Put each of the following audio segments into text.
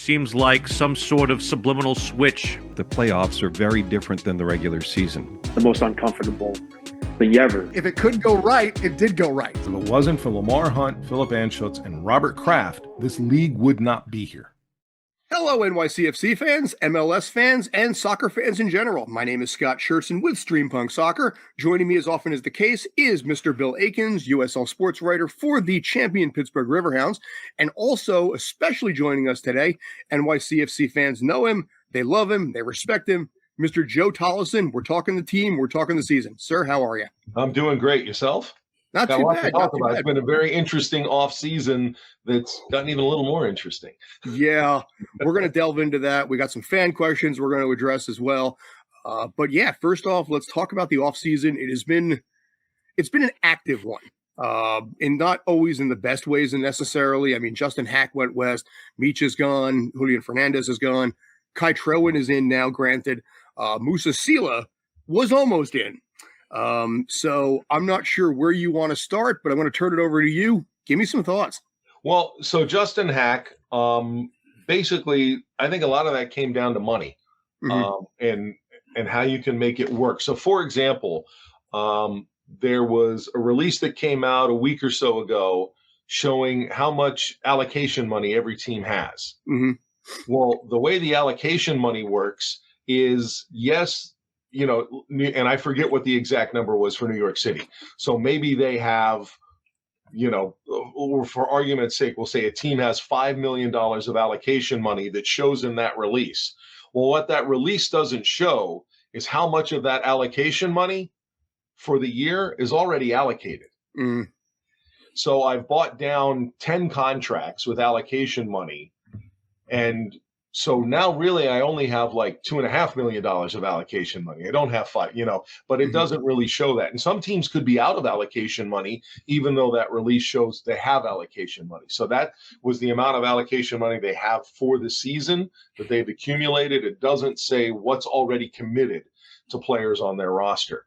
seems like some sort of subliminal switch. The playoffs are very different than the regular season. The most uncomfortable thing ever. If it could go right, it did go right. If it wasn't for Lamar Hunt, Philip Anschutz, and Robert Kraft, this league would not be here. Hello, NYCFC fans, MLS fans, and soccer fans in general. My name is Scott Schertzen with Streampunk Soccer. Joining me, as often is the case, is Mr. Bill Akins, USL sports writer for the champion Pittsburgh Riverhounds, and also, especially joining us today, NYCFC fans know him, they love him, they respect him, Mr. Joe Tolleson. We're talking the team, we're talking the season. Sir, how are you? I'm doing great. Yourself? Not too bad. It's been a very interesting off season that's gotten even a little more interesting. Yeah, we're going to delve into that. We got some fan questions we're going to address as well. But yeah, first off, let's talk about the off season. It's been an active one, and not always in the best ways necessarily. I mean, Justin Haak went west, Meach is gone, Julian Fernandez is gone, Kai Trewin is in now. Granted, Moussa Sylla was almost in. So I'm not sure where you want to start, but I'm going to turn it over to you. Give me some thoughts. Well, so Justin Haak, basically, I think a lot of that came down to money, and how you can make it work. So, for example, there was a release that came out a week or so ago showing how much allocation money every team has. Well, the way the allocation money works is, yes, you know, and I forget what the exact number was for New York City. So maybe they have, you know, or for argument's sake, we'll say a team has $5 million of allocation money that shows in that release. Well, what that release doesn't show is how much of that allocation money for the year is already allocated. So I've bought down 10 contracts with allocation money. And so now really I only have like $2.5 million of allocation money. I don't have five, you know, but it doesn't really show that. And some teams could be out of allocation money, even though that release shows they have allocation money. So that was the amount of allocation money they have for the season that they've accumulated. It doesn't say what's already committed to players on their roster.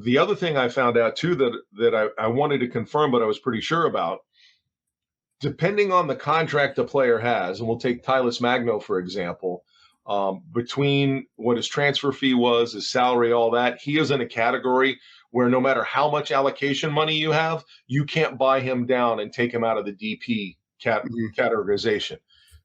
The other thing I found out too that I wanted to confirm, but I was pretty sure about, depending on the contract the player has, and we'll take Tolleson Magno, for example, between what his transfer fee was, his salary, all that, he is in a category where no matter how much allocation money you have, you can't buy him down and take him out of the DP categorization.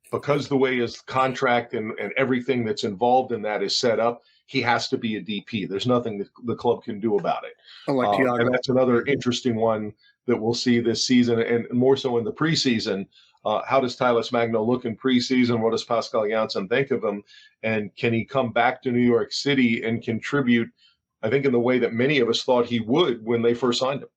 Because the way his contract and everything that's involved in that is set up, he has to be a DP. There's nothing that the club can do about it. And that's another interesting one that we'll see this season, and more so in the preseason. How does Tolleson Magno look in preseason? What does Pascal Janssen think of him? And can he come back to New York City and contribute, I think, in the way that many of us thought he would when they first signed him?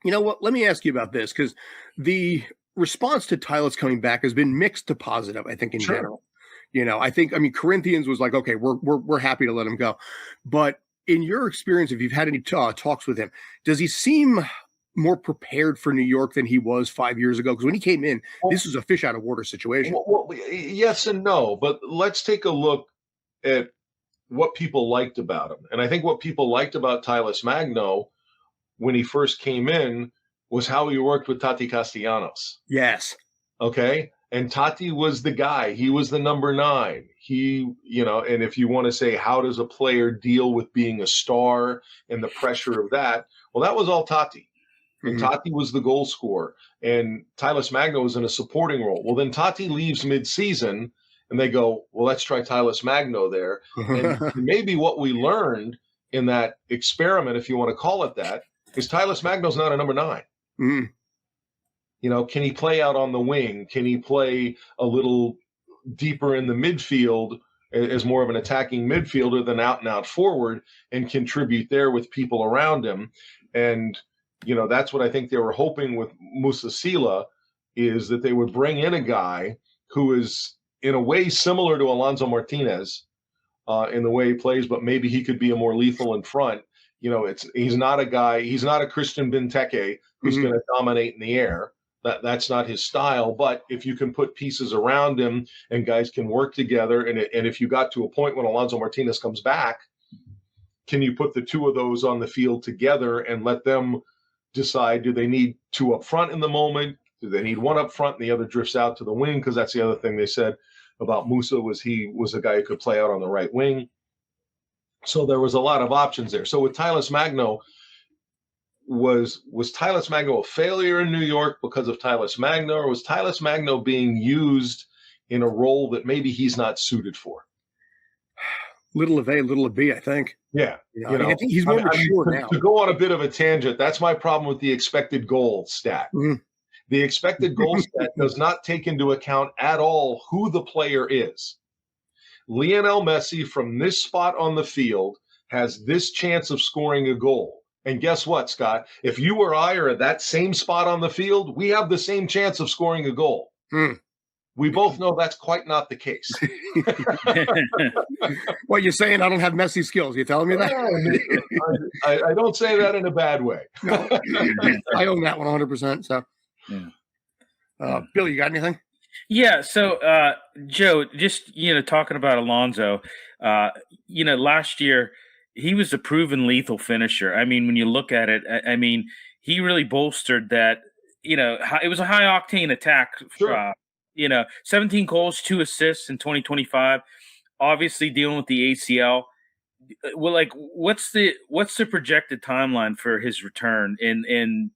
You know what? Let me ask you about this, because the response to Tolleson coming back has been mixed to positive, I think, in general. You know, I mean, Corinthians was like, okay, we're happy to let him go. But in your experience, if you've had any talks with him, does he seem more prepared for New York than he was 5 years ago? Because when he came in, this was a fish out of water situation. Well, yes and no, but let's take a look at what people liked about him. And I think what people liked about Tolleson Magno when he first came in was how he worked with Tati Castellanos. Yes. Okay. And Tati was the guy. He was the number 9. He, you know, and if you want to say, how does a player deal with being a star and the pressure of that? Well, that was all Tati. And Tati was the goal scorer, and Tolleson Magno was in a supporting role. Well, then Tati leaves mid-season, and they go, well, let's try Tolleson Magno there. And maybe what we learned in that experiment, if you want to call it that, is Tolleson Magno's not a number 9. You know, can he play out on the wing? Can he play a little deeper in the midfield as more of an attacking midfielder than out-and-out forward and contribute there with people around him? And you know, that's what I think they were hoping with Moussa Sylla, is that they would bring in a guy who is in a way similar to Alonso Martinez in the way he plays, but maybe he could be a more lethal in front. You know, he's not a Christian Benteke who's going to dominate in the air. That's not his style. But if you can put pieces around him and guys can work together, and if you got to a point when Alonso Martinez comes back, can you put the two of those on the field together and let them decide, do they need two up front in the moment? they need one up front and the other drifts out to the wing, because that's the other thing they said about Moussa was he was a guy who could play out on the right wing. So there was a lot of options there. So with Tolleson Magno, was Tolleson Magno a failure in New York because of Tolleson Magno, or was Tolleson Magno being used in a role that maybe he's not suited for? Little of A, little of B, I think. Yeah. I think he's more mature now. To go on a bit of a tangent, that's my problem with the expected goal stat. Mm-hmm. The expected goal stat does not take into account at all who the player is. Lionel Messi from this spot on the field has this chance of scoring a goal. And guess what, Scott? If you or I are at that same spot on the field, we have the same chance of scoring a goal. We both know that's quite not the case. What you're saying, I don't have Messi skills. You telling me that? I don't say that in a bad way. No, I own that 100%. So, Bill, you got anything? Yeah. So, Joe, just, talking about Alonso, last year he was a proven lethal finisher. I mean, when you look at it, he really bolstered that, it was a high octane attack. Sure. 17 goals, 2 assists in 2025, obviously dealing with the ACL. Well, like, what's the projected timeline for his return? And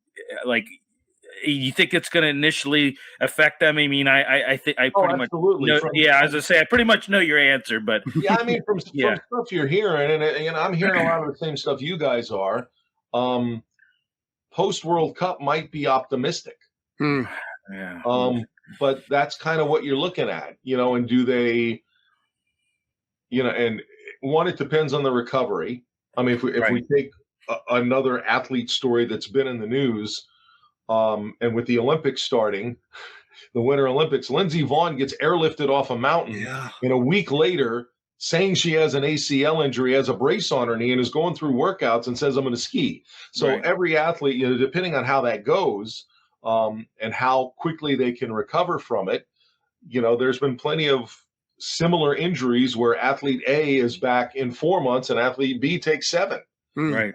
you think it's going to initially affect them? I mean, I think I pretty much know, as I say, I pretty much know your answer, but yeah, I mean, from stuff you're hearing, and I'm hearing a lot of the same stuff you guys are. Post World Cup might be optimistic. Yeah. But that's kind of what you're looking at, and do they, and one, it depends on the recovery. I mean, if we take another athlete story that's been in the news, and with the Olympics starting, the Winter Olympics, Lindsey Vonn gets airlifted off a mountain, and a week later, saying she has an ACL injury, has a brace on her knee, and is going through workouts and says, I'm going to ski. So every athlete, depending on how that goes, and how quickly they can recover from it, there's been plenty of similar injuries where athlete A is back in 4 months and athlete B takes 7. Right.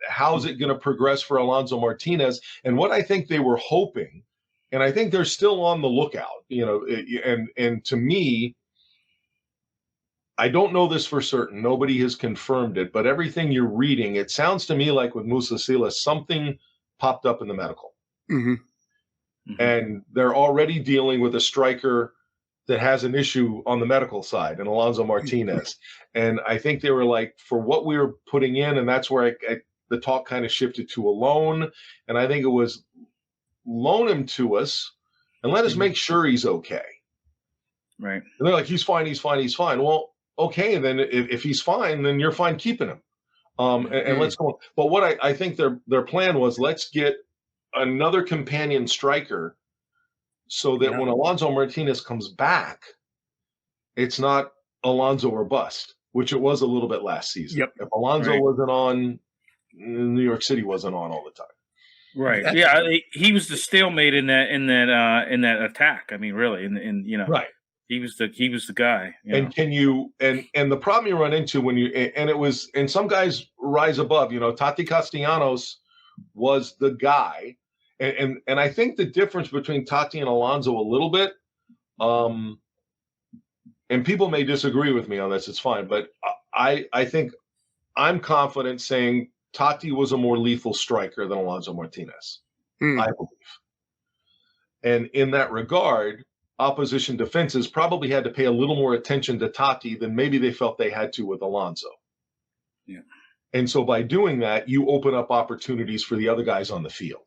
How's it going to progress for Alonso Martinez? And what I think they were hoping, and I think they're still on the lookout, and to me, I don't know this for certain. Nobody has confirmed it, but everything you're reading, it sounds to me like with Moussa Sylla, something popped up in the medical. And they're already dealing with a striker that has an issue on the medical side, and Alonso Martinez. And I think they were like, for what we were putting in, and that's where the talk kind of shifted to a loan. And I think it was loan him to us and let us make sure he's okay. Right. And they're like, he's fine. Well, okay, then if he's fine, then you're fine keeping him. And let's go on. But what I think their plan was, let's get another companion striker so that when Alonso Martinez comes back, it's not Alonso or bust, which it was a little bit last season. Yep. If Alonso wasn't on, New York City wasn't on all the time. Right. He was the stalemate in that attack. I mean, really, right. He was the guy. And can you and the problem you run into when and some guys rise above. Tati Castellanos was the guy. And I think the difference between Tati and Alonso a little bit, and people may disagree with me on this, it's fine, but I think I'm confident saying Tati was a more lethal striker than Alonso Martinez, I believe. And in that regard, opposition defenses probably had to pay a little more attention to Tati than maybe they felt they had to with Alonso. Yeah. And so by doing that, you open up opportunities for the other guys on the field.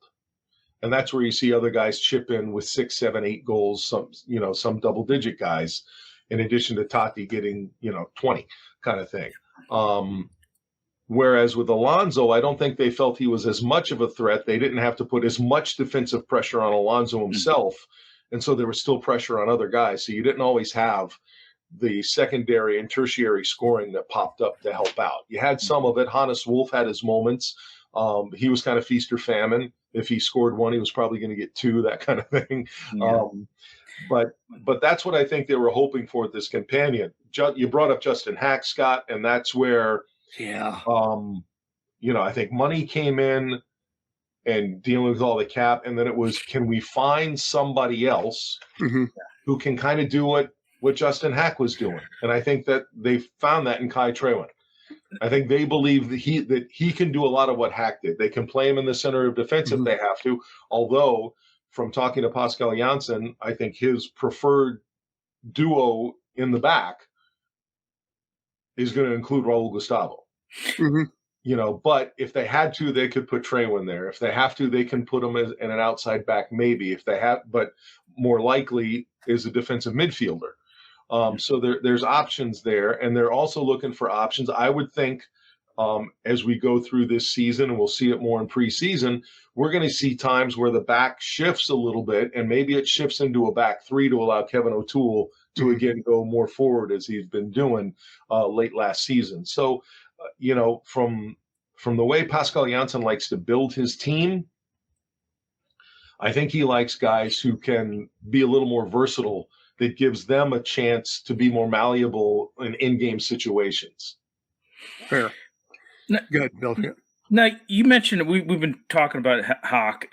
And that's where you see other guys chip in with 6, 7, 8 goals, some double-digit guys, in addition to Tati getting, 20 kind of thing. Whereas with Alonso, I don't think they felt he was as much of a threat. They didn't have to put as much defensive pressure on Alonso himself. And so there was still pressure on other guys. So you didn't always have the secondary and tertiary scoring that popped up to help out. You had some of it. Hannes Wolf had his moments. He was kind of feast or famine. If he scored 1, he was probably going to get 2, that kind of thing. Yeah. But that's what I think they were hoping for with this companion. You brought up Justin Haak, Scott, and that's where, I think money came in, and dealing with all the cap. And then it was, can we find somebody else who can kind of do what Justin Haak was doing? And I think that they found that in Kai Trewin. I think they believe that he can do a lot of what Haak did. They can play him in the center of defense if they have to. Although, from talking to Pascal Janssen, I think his preferred duo in the back is going to include Raul Gustavo. But if they had to, they could put Trewin there. If they have to, they can put him in an outside back, maybe. If they have, but more likely is a defensive midfielder. So there's options there, and they're also looking for options. I would think as we go through this season, and we'll see it more in preseason, we're going to see times where the back shifts a little bit, and maybe it shifts into a back three to allow Kevin O'Toole to again go more forward as he's been doing late last season. So, from the way Pascal Janssen likes to build his team, I think he likes guys who can be a little more versatile, that gives them a chance to be more malleable in in-game situations. Fair. Good, Bill. Now, you mentioned we've been talking about Haak.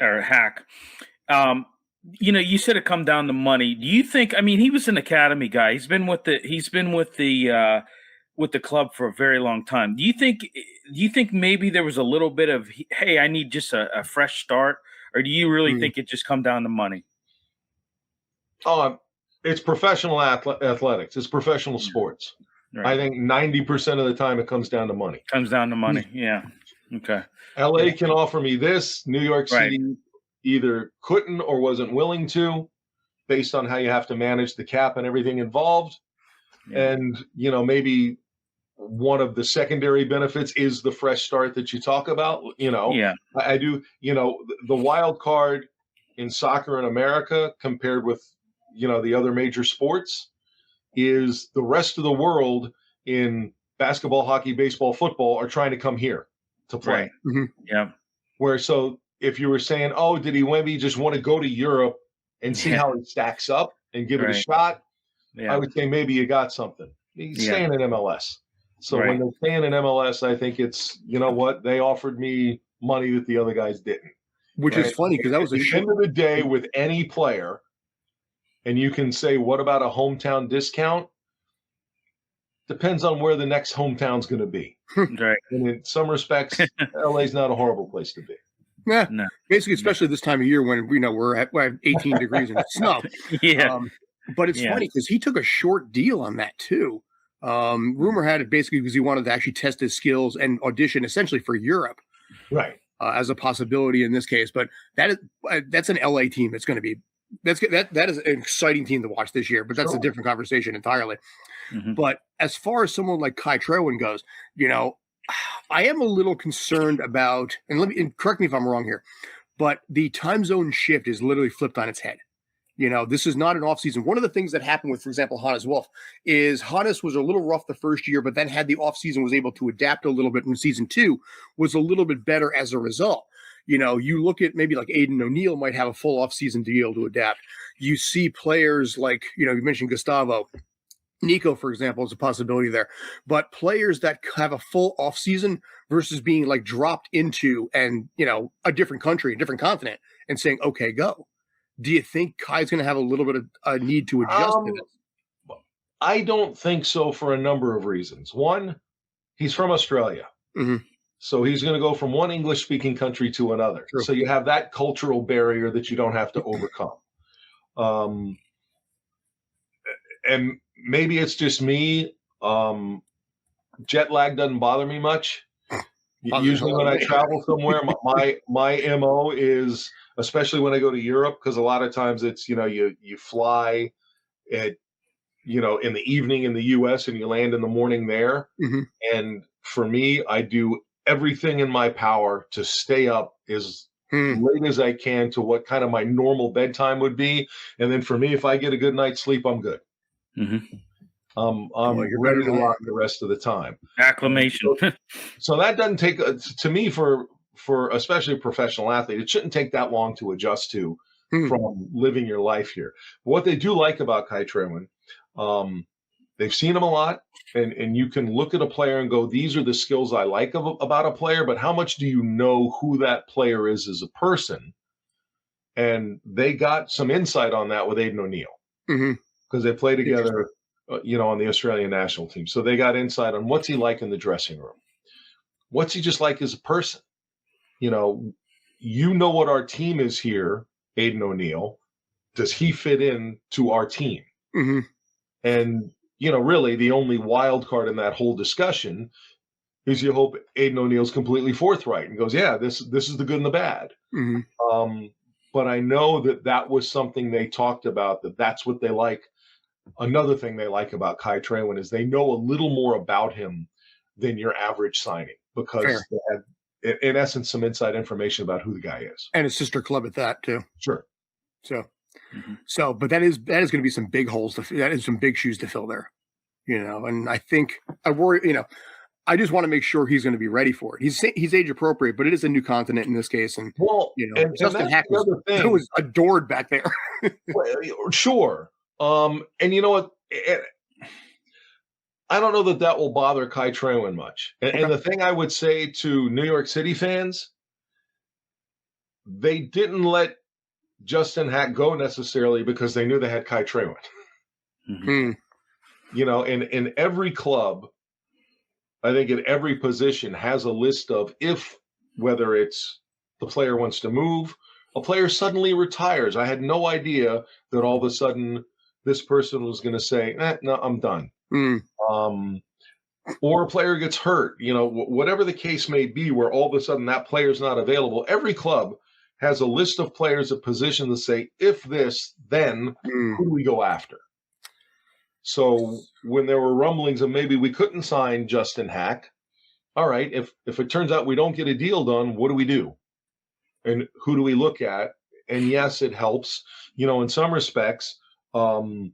You said it come down to money. Do you think? I mean, he was an academy guy. He's been with the club for a very long time. Do you think maybe there was a little bit of, hey, I need just a fresh start, or do you really think it just come down to money? It's professional athletics. It's professional sports. Right. I think 90% of the time it comes down to money. Yeah. Okay. LA can offer me this. New York City either couldn't or wasn't willing to, based on how you have to manage the cap and everything involved. Yeah. And, maybe one of the secondary benefits is the fresh start that you talk about. I do, the wild card in soccer in America compared with, the other major sports is the rest of the world in basketball, hockey, baseball, football are trying to come here to play. Right. Yeah. Where, so if you were saying, oh, did he maybe just want to go to Europe and see how it stacks up and give it a shot? Yeah. I would say maybe you got something. He's staying in MLS. So when they're staying in MLS, I think it's, they offered me money that the other guys didn't. Which is funny because that was at the end of the day with any player, and you can say, what about a hometown discount? Depends on where the next hometown's going to be. Right. And in some respects, LA's not a horrible place to be. Yeah, no. Basically, especially this time of year when we're at 18 degrees and snow. Yeah. But it's funny because he took a short deal on that too. Rumor had it basically because he wanted to actually test his skills and audition essentially for Europe. Right. As a possibility in this case. But that's an LA team that's going to be that is an exciting team to watch this year, but that's a different conversation entirely. But as far as someone like Kai Trewin goes, I am a little concerned about, and correct me if I'm wrong here, but the time zone shift is literally flipped on its head. This is not an offseason. One of the things that happened with, for example, Hannes Wolf is Hannes was a little rough the first year, but then had the offseason, was able to adapt a little bit, and season 2 was a little bit better as a result. You look at maybe like Aiden O'Neill might have a full offseason to be able to adapt. You see players like, you mentioned Gustavo. Nico, for example, is a possibility there. But players that have a full offseason versus being like dropped into a different country, a different continent and saying, okay, go. Do you think Kai's going to have a little bit of a need to adjust to this? I don't think so for a number of reasons. One, he's from Australia. So he's going to go from one English-speaking country to another. True. So you have that cultural barrier that you don't have to overcome. And maybe it's just me. Jet lag doesn't bother me much. Usually when I travel somewhere, my MO is, especially when I go to Europe, because a lot of times it's, you fly at, in the evening in the US and you land in the morning there. And for me, I do everything in my power to stay up as late as I can to what kind of my normal bedtime would be. And then for me, if I get a good night's sleep, I'm good. I'm ready to rock the rest of the time. Acclimation. So that doesn't take, to me, for especially a professional athlete, it shouldn't take that long to adjust to from living your life here. But what they do like about Kai Trewin they've seen him a lot, and you can look at a player and go, these are the skills I like about a player, but how much do you know who that player is as a person? And they got some insight on that with Aidan O'Neill because they play together, on the Australian national team. So they got insight on what's he like in the dressing room. What's he just like as a person? You know what our team is here, Aidan O'Neill. Does he fit in to our team? And, really the only wild card in that whole discussion is you hope Aidan O'Neill's completely forthright and goes, yeah, this is the good and the bad. But I know that was something they talked about, that's what they like. Another thing they like about Kai Trewin is they know a little more about him than your average signing because they had, in essence, some inside information about who the guy is. And his sister club at that, too. Sure. So, but that is going to be some big holes that is some big shoes to fill there, and I think I worry, I just want to make sure he's going to be ready for it. He's age appropriate, but it is a new continent in this case. And, and Justin Haak was adored back there. Well, sure. And you know what? I don't know that will bother Kai Trewin much. And the thing I would say to New York City fans, they didn't let Justin Haak go necessarily because they knew they had Kai Trewin. In every club, I think in every position has a list of whether it's the player wants to move, a player suddenly retires. I had no idea that all of a sudden this person was going to say, no, I'm done. Or a player gets hurt, whatever the case may be, where all of a sudden that player's not available. Every club has a list of players at position to say, if this, then who do we go after? So when there were rumblings of maybe we couldn't sign Justin Haak, all right, if it turns out we don't get a deal done, what do we do? And who do we look at? And yes, it helps. In some respects, New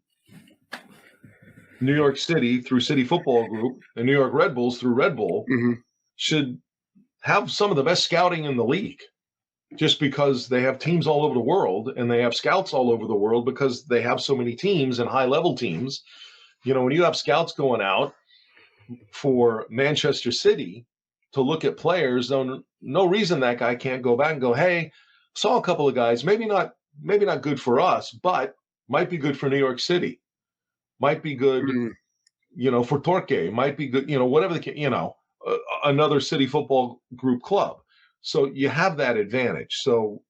York City through City Football Group and New York Red Bulls through Red Bull should have some of the best scouting in the league just because they have teams all over the world and they have scouts all over the world because they have so many teams and high-level teams. When you have scouts going out for Manchester City to look at players, no reason that guy can't go back and go, hey, saw a couple of guys, maybe not good for us, but might be good for New York City. Might be good, for Torquay. Might be good, whatever another City Football Group club. So you have that advantage. So,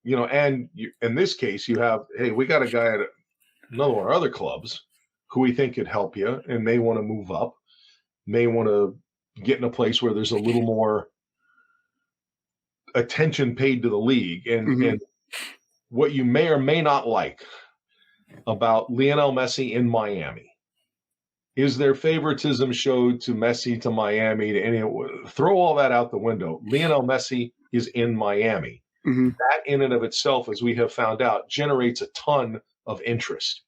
and in this case, you have, hey, we got a guy at another one of our other clubs who we think could help you and may want to move up, may want to get in a place where there's a little more attention paid to the league. And what you may or may not like about Lionel Messi in Miami is their favoritism showed to Messi, to Miami, throw all that out the window. Lionel Messi is in Miami. That in and of itself, as we have found out, generates a ton of interest.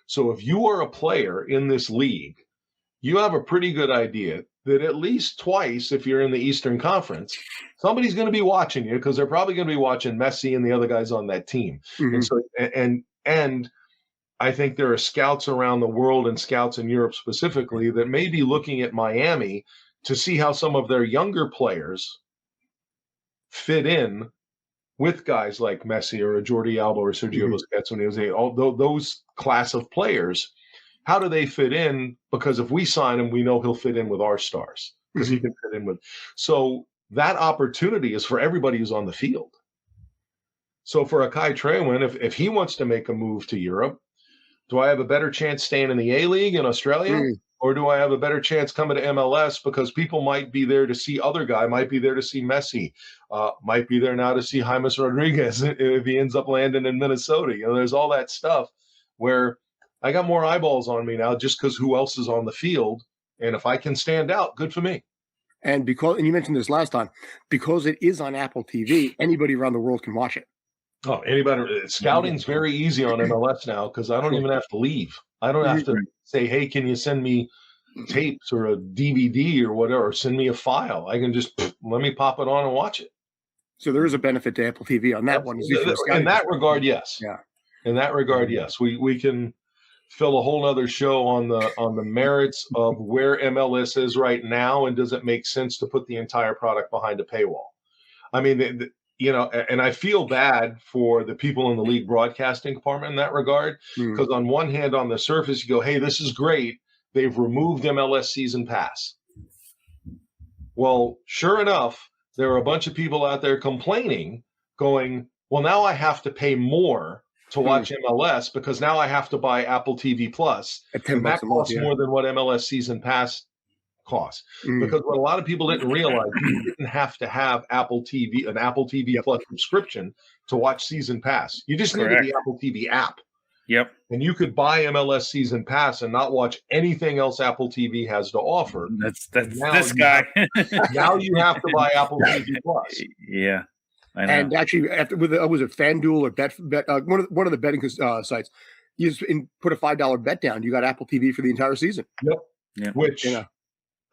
So if you are a player in this league, you have a pretty good idea that at least twice, if you're in the Eastern Conference, somebody's going to be watching you because they're probably going to be watching Messi and the other guys on that team. And so, and I think there are scouts around the world and scouts in Europe specifically that may be looking at Miami to see how some of their younger players fit in with guys like Messi or a Jordi Alba or Sergio Busquets when he was those class of players. How do they fit in? Because if we sign him, we know he'll fit in with our stars because he can fit in with. So that opportunity is for everybody who's on the field. So for a Kai Trewin, if he wants to make a move to Europe, do I have a better chance staying in the A-League in Australia? Or do I have a better chance coming to MLS because people might be there to see other guy, might be there to see Messi, might be there now to see James Rodriguez if he ends up landing in Minnesota. There's all that stuff where I got more eyeballs on me now just because who else is on the field. And if I can stand out, good for me. And you mentioned this last time, because it is on Apple TV, anybody around the world can watch it. Oh, anybody. Scouting's very easy on MLS now because I don't even have to leave. I don't have to say, hey, can you send me tapes or a DVD or whatever, or send me a file. I can just let me pop it on and watch it. So there is a benefit to Apple TV on that one. In that regard, yes. Yeah. In that regard, yes. We can fill a whole nother show on the merits of where MLS is right now, and does it make sense to put the entire product behind a paywall? I mean, and I feel bad for the people in the league broadcasting department in that regard, because on one hand, on the surface, you go, hey, this is great. They've removed MLS season pass. Well, sure enough, there are a bunch of people out there complaining, going, well, now I have to pay more to watch MLS because now I have to buy Apple TV Plus. And that costs more than what MLS season pass costs. Because what a lot of people didn't realize, you didn't have to have an Apple TV Plus subscription to watch season pass. You just needed the Apple TV app. Yep. And you could buy MLS season pass and not watch anything else Apple TV has to offer. That's this guy. Now you have to buy Apple TV Plus. Yeah. I know. And actually, after was it FanDuel or Bet one of the betting sites, you just put a $5 bet down, you got Apple TV for the entire season. Yep. Which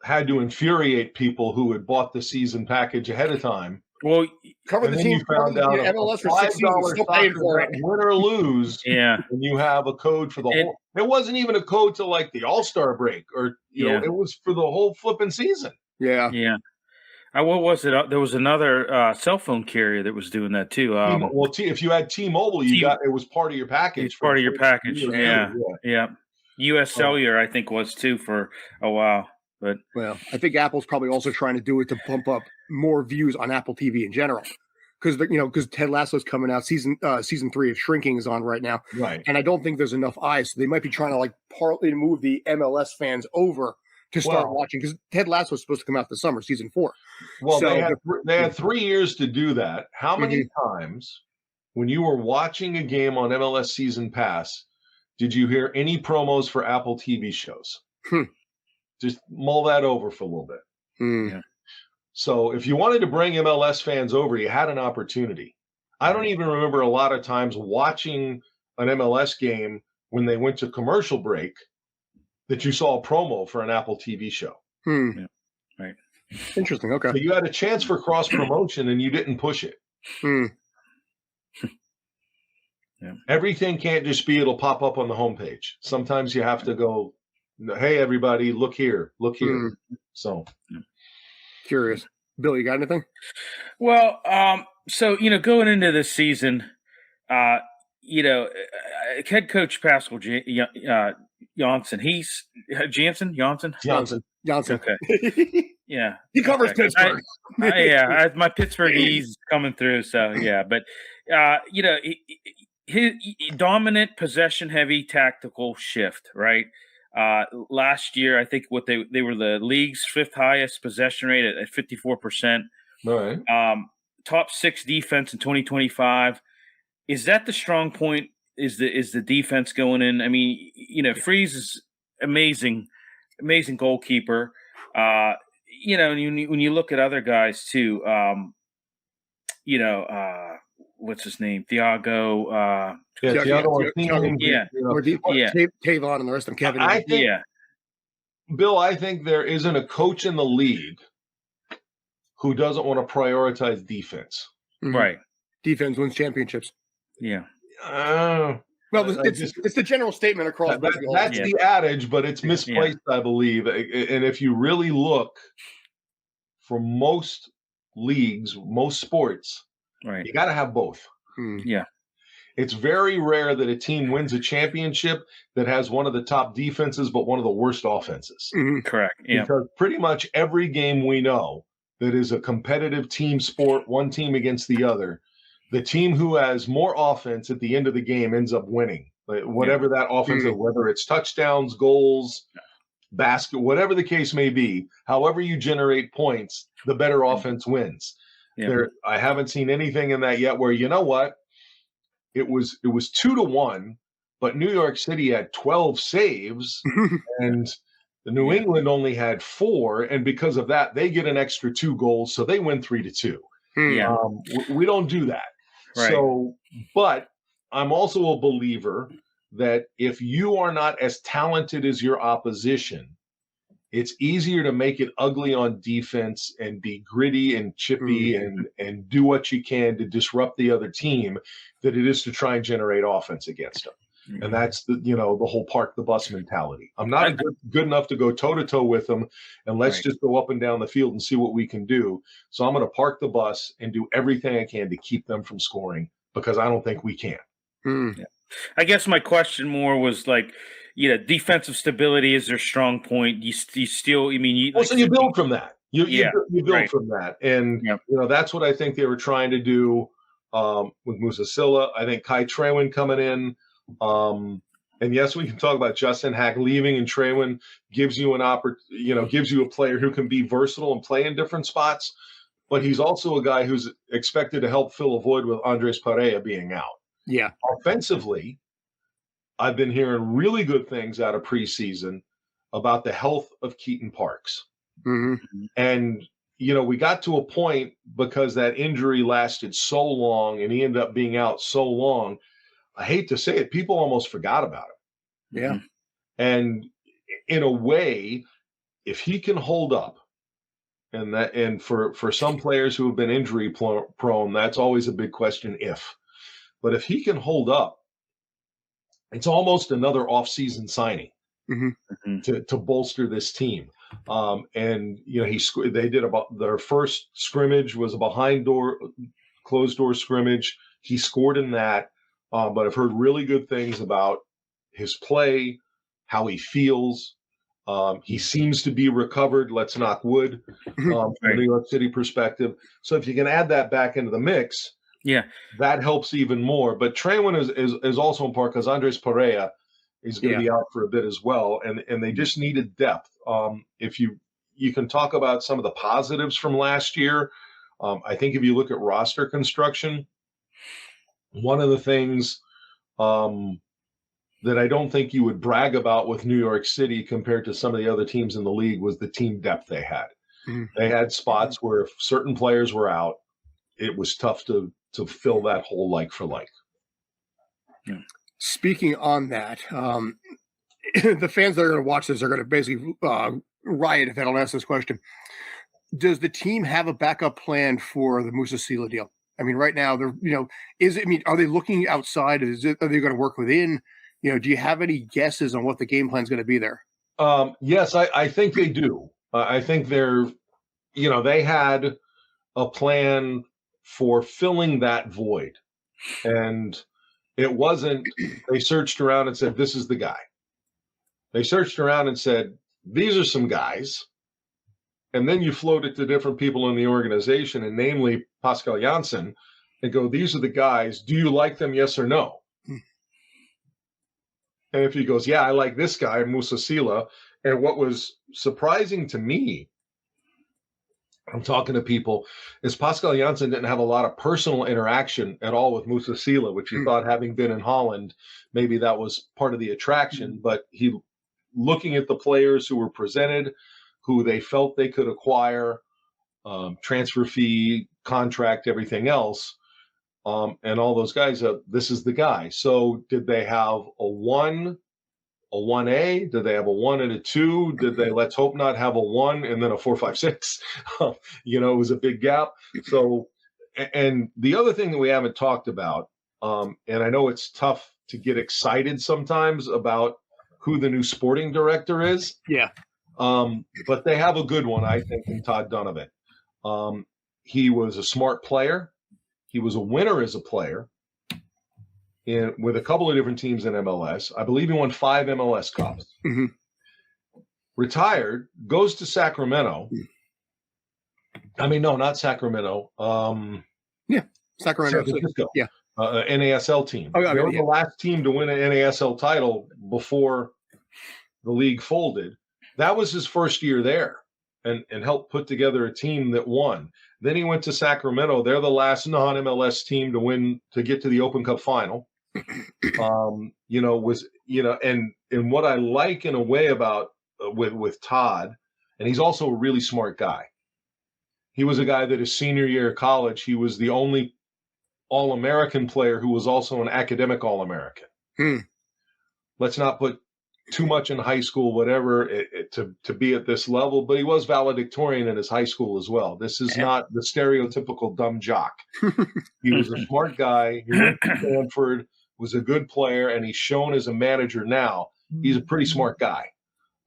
had to infuriate people who had bought the season package ahead of time. Well, cover the team. You found out MLS for $6, still paying for it. Win or lose, and you have a code for the whole. It wasn't even a code to like the All-Star break, or it was for the whole flipping season. Yeah. What was it? There was another cell phone carrier that was doing that too. If you had T-Mobile, it was part of your package. It's part of your package. Yeah. US Cellular, I think, was too for a while. But I think Apple's probably also trying to do it to pump up more views on Apple TV in general, because Ted Lasso's coming out. Season 3 of Shrinking is on right now, right? And I don't think there's enough eyes, so they might be trying to partly move the MLS fans over to start watching, because Ted Lasso is supposed to come out this summer, season 4. Well, so, they had 3 years to do that. How many times, when you were watching a game on MLS Season Pass, did you hear any promos for Apple TV shows? Just mull that over for a little bit. Yeah. So if you wanted to bring MLS fans over, you had an opportunity. I don't even remember a lot of times watching an MLS game when they went to commercial break that you saw a promo for an Apple TV show. Yeah. Right. Interesting. Okay. So you had a chance for cross promotion and you didn't push it. Yeah. Everything can't just be it'll pop up on the homepage. Sometimes you have to go, hey, everybody, look here. So curious. Bill, you got anything? Well, so, going into this season, head coach Pascal Janssen, Janssen. Okay. Yeah. He covers Pittsburgh. My Pittsburgh he's coming through. So, but, his dominant possession heavy tactical shift, right? Last year, I think they were the league's 5th highest possession rate at 54%. Right. Top 6 defense in 2025. Is that the strong point? Is the defense going in? I mean, Freeze is amazing goalkeeper. And when you look at other guys too, what's his name? Thiago. Thiago Tavon and the rest of them. Kevin. Bill, I think there isn't a coach in the league who doesn't want to prioritize defense. Right. Defense wins championships. Yeah. It's the general statement across. That's the adage, but it's misplaced, I believe. And if you really look for most leagues, most sports, right, you got to have both. Yeah. It's very rare that a team wins a championship that has one of the top defenses but one of the worst offenses. Correct. Yeah. Because pretty much every game we know that is a competitive team sport, one team against the other, the team who has more offense at the end of the game ends up winning. Whatever that offense is, whether it's touchdowns, goals, basket, whatever the case may be, however you generate points, the better offense wins. Yeah. I haven't seen anything in that yet where, you know what? It was 2-1, but New York City had 12 saves and the New England only had 4. And because of that, they get an extra 2 goals. So they win 3-2. Yeah. We don't do that. Right. So, but I'm also a believer that if you are not as talented as your opposition, it's easier to make it ugly on defense and be gritty and chippy and do what you can to disrupt the other team than it is to try and generate offense against them. And that's the whole park the bus mentality. I'm not good enough to go toe to toe with them, and let's just go up and down the field and see what we can do. So I'm going to park the bus and do everything I can to keep them from scoring, because I don't think we can. Yeah. I guess my question more was like, defensive stability is their strong point. You still, So you build from that. You build from that, and that's what I think they were trying to do with Moussa Sylla. I think Kai Trewin coming in. And yes, we can talk about Justin Haak leaving, and Trewin gives you gives you a player who can be versatile and play in different spots. But he's also a guy who's expected to help fill a void with Andres Pereira being out. Yeah. Offensively, I've been hearing really good things out of preseason about the health of Keaton Parks. Mm-hmm. And, we got to a point, because that injury lasted so long and he ended up being out so long, I hate to say it, people almost forgot about him. Yeah. And in a way, if he can hold up, and for some players who have been injury prone, that's always a big question if. But if he can hold up, it's almost another offseason signing to bolster this team. And they did about their first scrimmage was a closed door scrimmage. He scored in that. But I've heard really good things about his play, how he feels. He seems to be recovered. Let's knock wood from a New York City perspective. So if you can add that back into the mix, that helps even more. But Trewin is also in part because Andres Pereira is going to be out for a bit as well, and they just needed depth. If you can talk about some of the positives from last year, I think if you look at roster construction, one of the things that I don't think you would brag about with New York City compared to some of the other teams in the league was the team depth they had. They had spots where if certain players were out, it was tough to fill that hole like for like. Speaking on that, the fans that are going to watch this are going to basically riot if they don't ask this question. Does the team have a backup plan for the Moussa Sylla deal? I mean, right now, they're, are they looking outside? Are they going to work within? Do you have any guesses on what the game plan is going to be there? Yes, I think they do. I think they had a plan for filling that void. And it wasn't, they searched around and said, this is the guy. They searched around and said, these are some guys. And then you float it to different people in the organization, and namely Pascal Janssen, and go, these are the guys. Do you like them, yes or no? And if he goes, yeah, I like this guy, Moussa Sylla. And what was surprising to me, I'm talking to people, is Pascal Janssen didn't have a lot of personal interaction at all with Moussa Sylla, which you thought, having been in Holland, maybe that was part of the attraction. But he, looking at the players who were presented, who they felt they could acquire, transfer fee, contract, everything else, and all those guys, this is the guy. So did they have a 1A? Did they have a 1 and a 2? Did they, let's hope not, have a 1 and then a 4, 5, 6? It was a big gap. So, and the other thing that we haven't talked about, and I know it's tough to get excited sometimes about who the new sporting director is. Yeah. But they have a good one, I think, in Todd Donovan. He was a smart player. He was a winner as a player with a couple of different teams in MLS. I believe he won 5 MLS Cups. Retired, goes to Sacramento. I mean, no, not Sacramento. Sacramento. San Francisco. Yeah. NASL team. They were the last team to win an NASL title before the league folded. That was his first year there, and helped put together a team that won. Then he went to Sacramento. They're the last non-MLS team to get to the Open Cup final. And what I like in a way about with Todd, and he's also a really smart guy. He was a guy that his senior year of college, he was the only All-American player who was also an academic All-American. Let's not put too much in high school, whatever, to be at this level, but he was valedictorian in his high school as well. This is not the stereotypical dumb jock. He was a smart guy. He went to Stanford, was a good player, and he's shown as a manager now he's a pretty smart guy.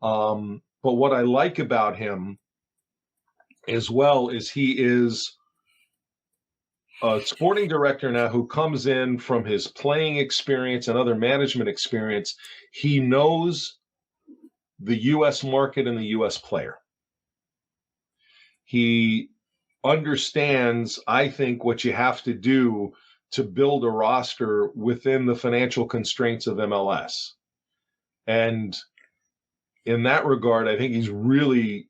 But what I like about him as well is he is a sporting director now who comes in from his playing experience and other management experience. He knows the U.S. market and the U.S. player. He understands, I think, what you have to do to build a roster within the financial constraints of MLS. And in that regard, I think he's really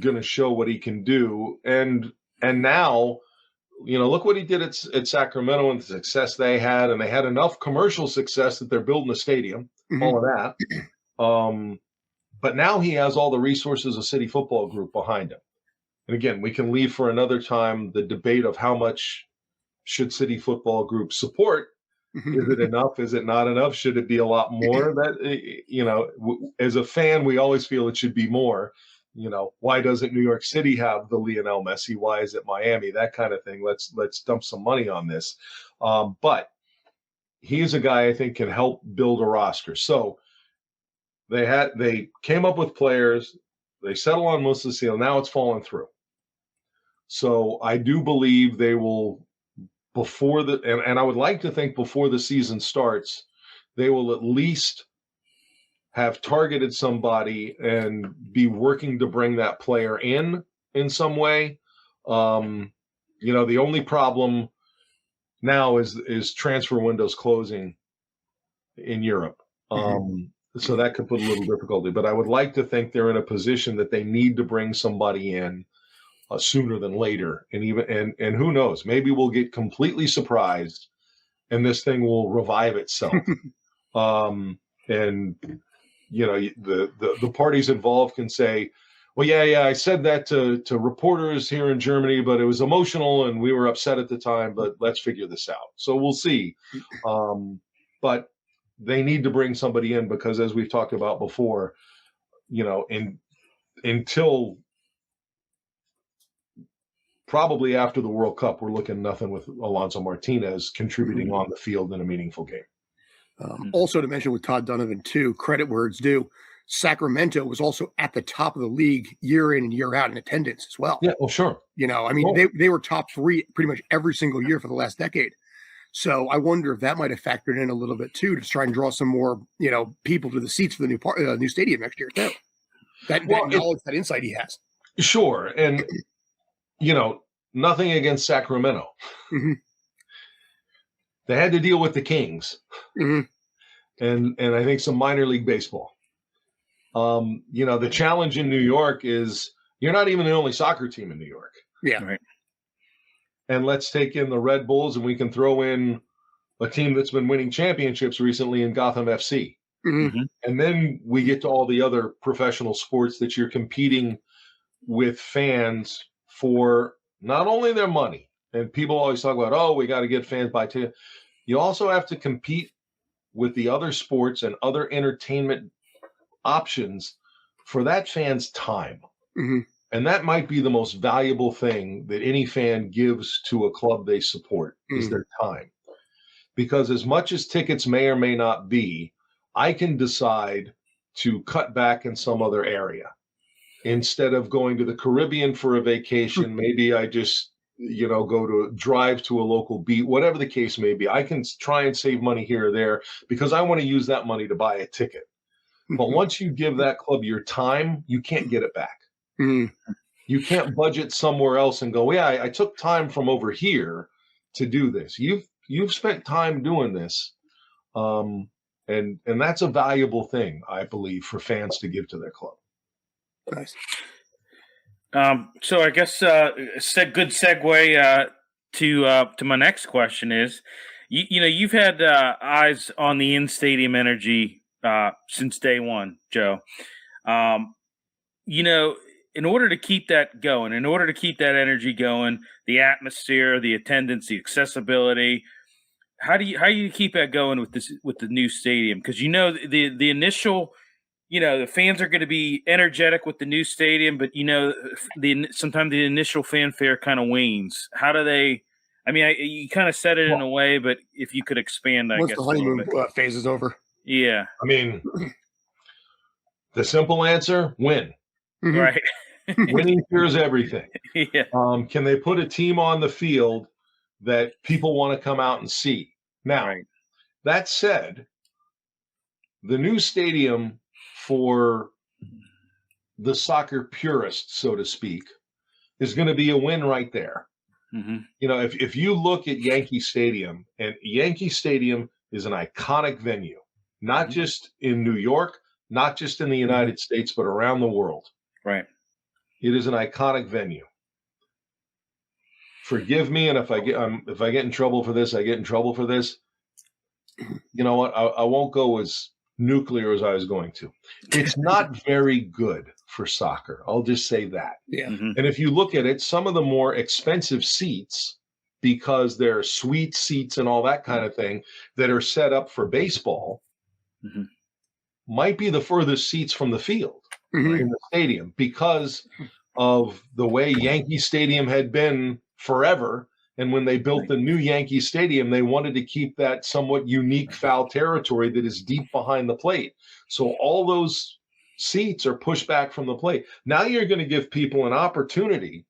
going to show what he can do. And now, look what he did at Sacramento and the success they had. And they had enough commercial success that they're building a stadium, all of that. But now he has all the resources of City Football Group behind him. And again, we can leave for another time the debate of how much should City Football Group support. Is it enough? Is it not enough? Should it be a lot more? That, as a fan, we always feel it should be more. Why doesn't New York City have the Lionel Messi? Why is it Miami? That kind of thing. Let's dump some money on this. But he's a guy I think can help build a roster. So they came up with players. They settle on Moussa. Now it's fallen through. So I do believe they will, and I would like to think before the season starts, they will at least have targeted somebody and be working to bring that player in some way. The only problem now is transfer windows closing in Europe. So that could put a little difficulty. But I would like to think they're in a position that they need to bring somebody in sooner than later. And who knows, maybe we'll get completely surprised and this thing will revive itself. The parties involved can say, well, yeah, I said that to reporters here in Germany, but it was emotional and we were upset at the time, but let's figure this out. So we'll see. But they need to bring somebody in because, as we've talked about before, until probably after the World Cup, we're looking nothing with Alonso Martinez contributing on the field in a meaningful game. Also to mention with Todd Donovan too, credit where it's due, Sacramento was also at the top of the league year in and year out in attendance as well. Yeah, well, sure. They were top three pretty much every single year for the last decade. So I wonder if that might have factored in a little bit too, to try and draw some more, people to the seats for the new stadium next year too. That knowledge, that insight he has. Sure. And, nothing against Sacramento. They had to deal with the Kings and I think some minor league baseball. The challenge in New York is you're not even the only soccer team in New York. Yeah. Right. And let's take in the Red Bulls and we can throw in a team that's been winning championships recently in Gotham FC. And then we get to all the other professional sports that you're competing with fans for not only their money, and people always talk about, we got to get fans by ticket. You also have to compete with the other sports and other entertainment options for that fan's time. And that might be the most valuable thing that any fan gives to a club they support is their time. Because as much as tickets may or may not be, I can decide to cut back in some other area. Instead of going to the Caribbean for a vacation, maybe I just, go to drive to a local beach, whatever the case may be. I can try and save money here or there because I want to use that money to buy a ticket. But once you give that club your time, you can't get it back. You can't budget somewhere else and go, I took time from over here to do this. You've spent time doing this. And that's a valuable thing, I believe, for fans to give to their club. Nice. So I guess good segue to my next question is, you've had eyes on the in-stadium energy since day one, Joe. In order to keep that going, in order to keep that energy going, the atmosphere, the attendance, the accessibility, how do you keep that going with the new stadium? Because the initial, the fans are going to be energetic with the new stadium, but sometimes the initial fanfare kind of wanes. How do they? I mean, you kind of said it in a way, but if you could expand, I Once guess. the honeymoon phase is over. Yeah. I mean, the simple answer: win. Mhm. Right. Winning cures everything. Yeah. Can they put a team on the field that people want to come out and see? Now, Right. that said, the new stadium for the soccer purists, so to speak, is going to be a win right there. Mm-hmm. You know, if you look at Yankee Stadium, and Yankee Stadium is an iconic venue, not just in New York, not just in the United States, but around the world. Right. It is an iconic venue. Forgive me, and if I get in trouble for this, I get in trouble for this. You know what? I won't go as nuclear as I was going to. It's not very good for soccer. I'll just say that. Yeah. Mm-hmm. And if you look at it, some of the more expensive seats, because they're suite seats and all that kind of thing that are set up for baseball, might be the furthest seats from the field in the stadium because of the way Yankee Stadium had been forever. And when they built the new Yankee Stadium, they wanted to keep that somewhat unique foul territory that is deep behind the plate. So all those seats are pushed back from the plate. Now you're going to give people an opportunity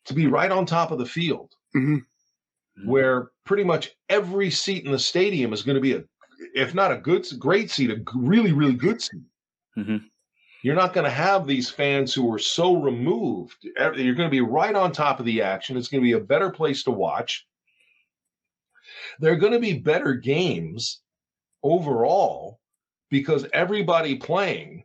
to be right on top of the field, where pretty much every seat in the stadium is going to be if not a great seat, a really, really good seat. You're not going to have these fans who are so removed. You're going to be right on top of the action. It's going to be a better place to watch. There are going to be better games overall because everybody playing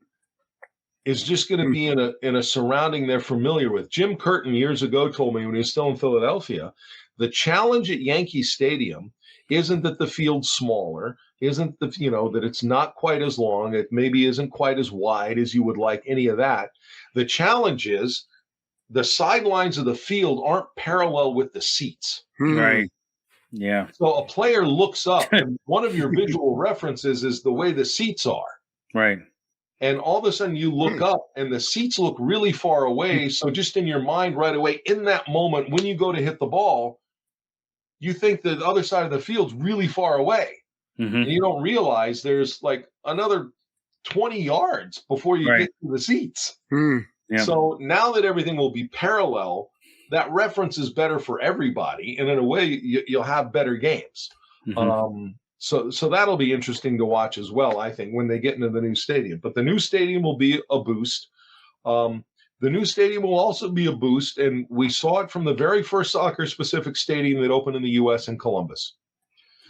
is just going to be in a surrounding they're familiar with. Jim Curtin years ago told me when he was still in Philadelphia, the challenge at Yankee Stadium isn't that the field's smaller, isn't that it's not quite as long, it maybe isn't quite as wide as you would like, any of that. The challenge is the sidelines of the field aren't parallel with the seats. Right. Yeah. So a player looks up, and one of your visual references is the way the seats are. Right. And all of a sudden you look up and the seats look really far away. So just in your mind right away, in that moment, when you go to hit the ball, you think the other side of the field's really far away. And you don't realize there's like another 20 yards before you get to the seats. Yeah. So now that everything will be parallel, that reference is better for everybody. And in a way, you'll have better games. So that'll be interesting to watch as well, I think, when they get into the new stadium. But the new stadium will be a boost. The new stadium will also be a boost, and we saw it from the very first soccer-specific stadium that opened in the U.S. in Columbus.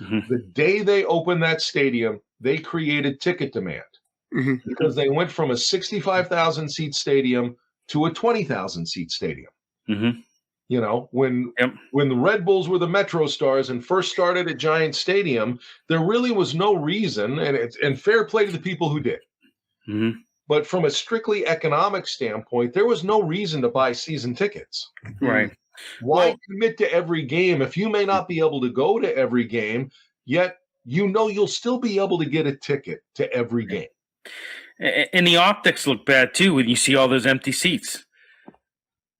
The day they opened that stadium, they created ticket demand because they went from a 65,000-seat stadium to a 20,000-seat stadium. You know, when the Red Bulls were the Metro Stars and first started at Giant Stadium, there really was no reason, and fair play to the people who did. But from a strictly economic standpoint, there was no reason to buy season tickets. Right. Why commit to every game if you may not be able to go to every game, yet you'll still be able to get a ticket to every game? And the optics look bad too when you see all those empty seats.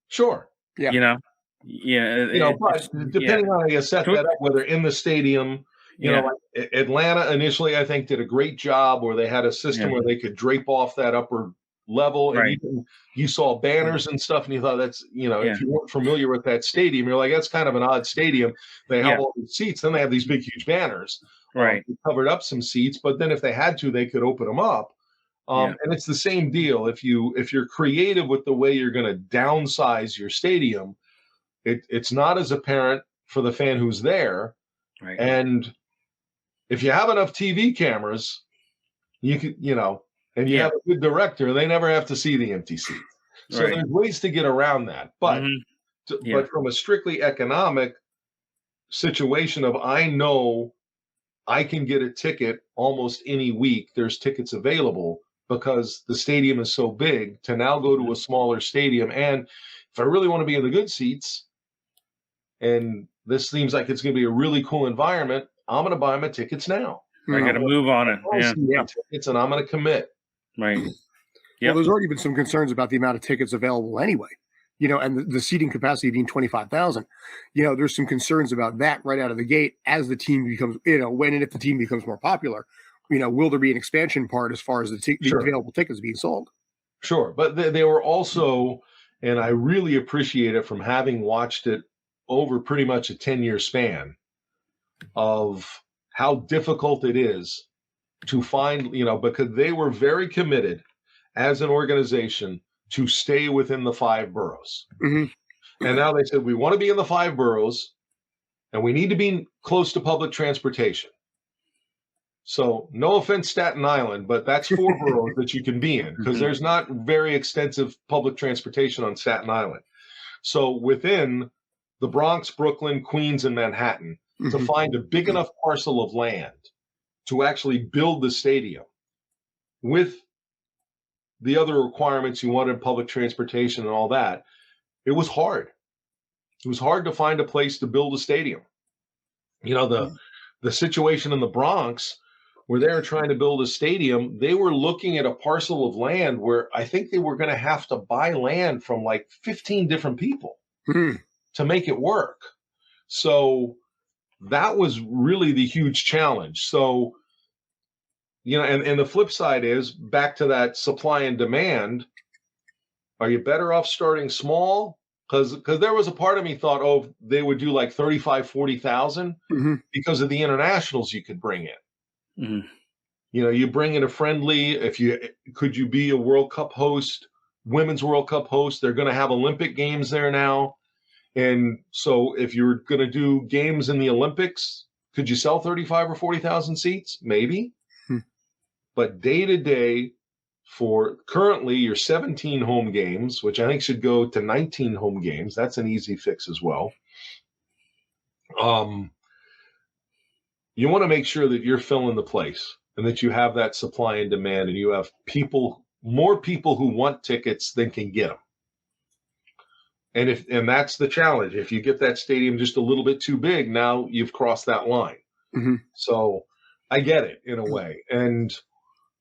Sure. Yeah. You know? Yeah. But depending on how you set that up, whether in the stadium, you know, like Atlanta initially, I think, did a great job where they had a system where they could drape off that upper level, and you saw banners and stuff, and you thought that's, if you weren't familiar with that stadium, you're like, that's kind of an odd stadium. They have all these seats, then they have these big, huge banners. They covered up some seats, but then if they had to, they could open them up. And it's the same deal. If you're creative with the way you're going to downsize your stadium, it's not as apparent for the fan who's there. And if you have enough TV cameras, you could, and you have a good director, they never have to see the empty seats. So there's ways to get around that. But but from a strictly economic situation of, I know I can get a ticket almost any week, there's tickets available because the stadium is so big, to now go to a smaller stadium. And if I really want to be in the good seats, and this seems like it's going to be a really cool environment, I'm going to buy my tickets now. I got to move on it. Tickets, and I'm going to commit. Right. Well, there's already been some concerns about the amount of tickets available anyway. and the seating capacity being 25,000, there's some concerns about that right out of the gate as the team becomes, when and if the team becomes more popular, will there be an expansion part as far as the available tickets being sold? Sure. But they were also, and I really appreciate it from having watched it over pretty much a 10-year span, of how difficult it is to find, because they were very committed as an organization to stay within the 5 boroughs. Mm-hmm. And now they said, we want to be in the 5 boroughs and we need to be close to public transportation. So no offense, Staten Island, but that's 4 boroughs that you can be in, because there's not very extensive public transportation on Staten Island. So within the Bronx, Brooklyn, Queens, and Manhattan, to find a big enough parcel of land to actually build the stadium with the other requirements you wanted, public transportation and all that, it was hard. It was hard to find a place to build a stadium. The situation in the Bronx, where they were trying to build a stadium, they were looking at a parcel of land where I think they were going to have to buy land from like 15 different people to make it work. So that was really the huge challenge. So, and the flip side is, back to that supply and demand, are you better off starting small? Because there was a part of me thought, they would do like 35, 40,000 because of the internationals you could bring in. You bring in a friendly, could you be a World Cup host, Women's World Cup host? They're going to have Olympic Games there now. And so if you're going to do games in the Olympics, could you sell 35 or 40,000 seats? Maybe. But day to day, for currently your 17 home games, which I think should go to 19 home games, that's an easy fix as well. You want to make sure that you're filling the place and that you have that supply and demand, and you have more people who want tickets than can get them. And that's the challenge. If you get that stadium just a little bit too big, now you've crossed that line. So I get it in a way. And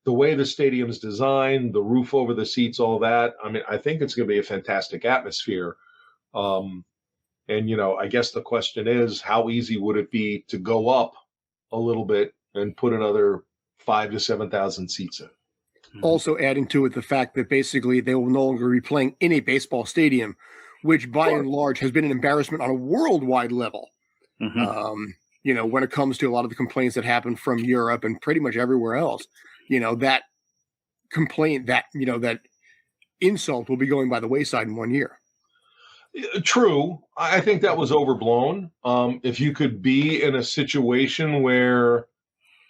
the way the stadium's designed, the roof over the seats, all that, I think it's going to be a fantastic atmosphere. And, I guess the question is, how easy would it be to go up a little bit and put another 5,000 to 7,000 seats in? Also adding to it the fact that basically they will no longer be playing in a baseball stadium, which by and large has been an embarrassment on a worldwide level. When it comes to a lot of the complaints that happen from Europe and pretty much everywhere else, that complaint, that insult will be going by the wayside in 1 year. True. I think that was overblown. If you could be in a situation where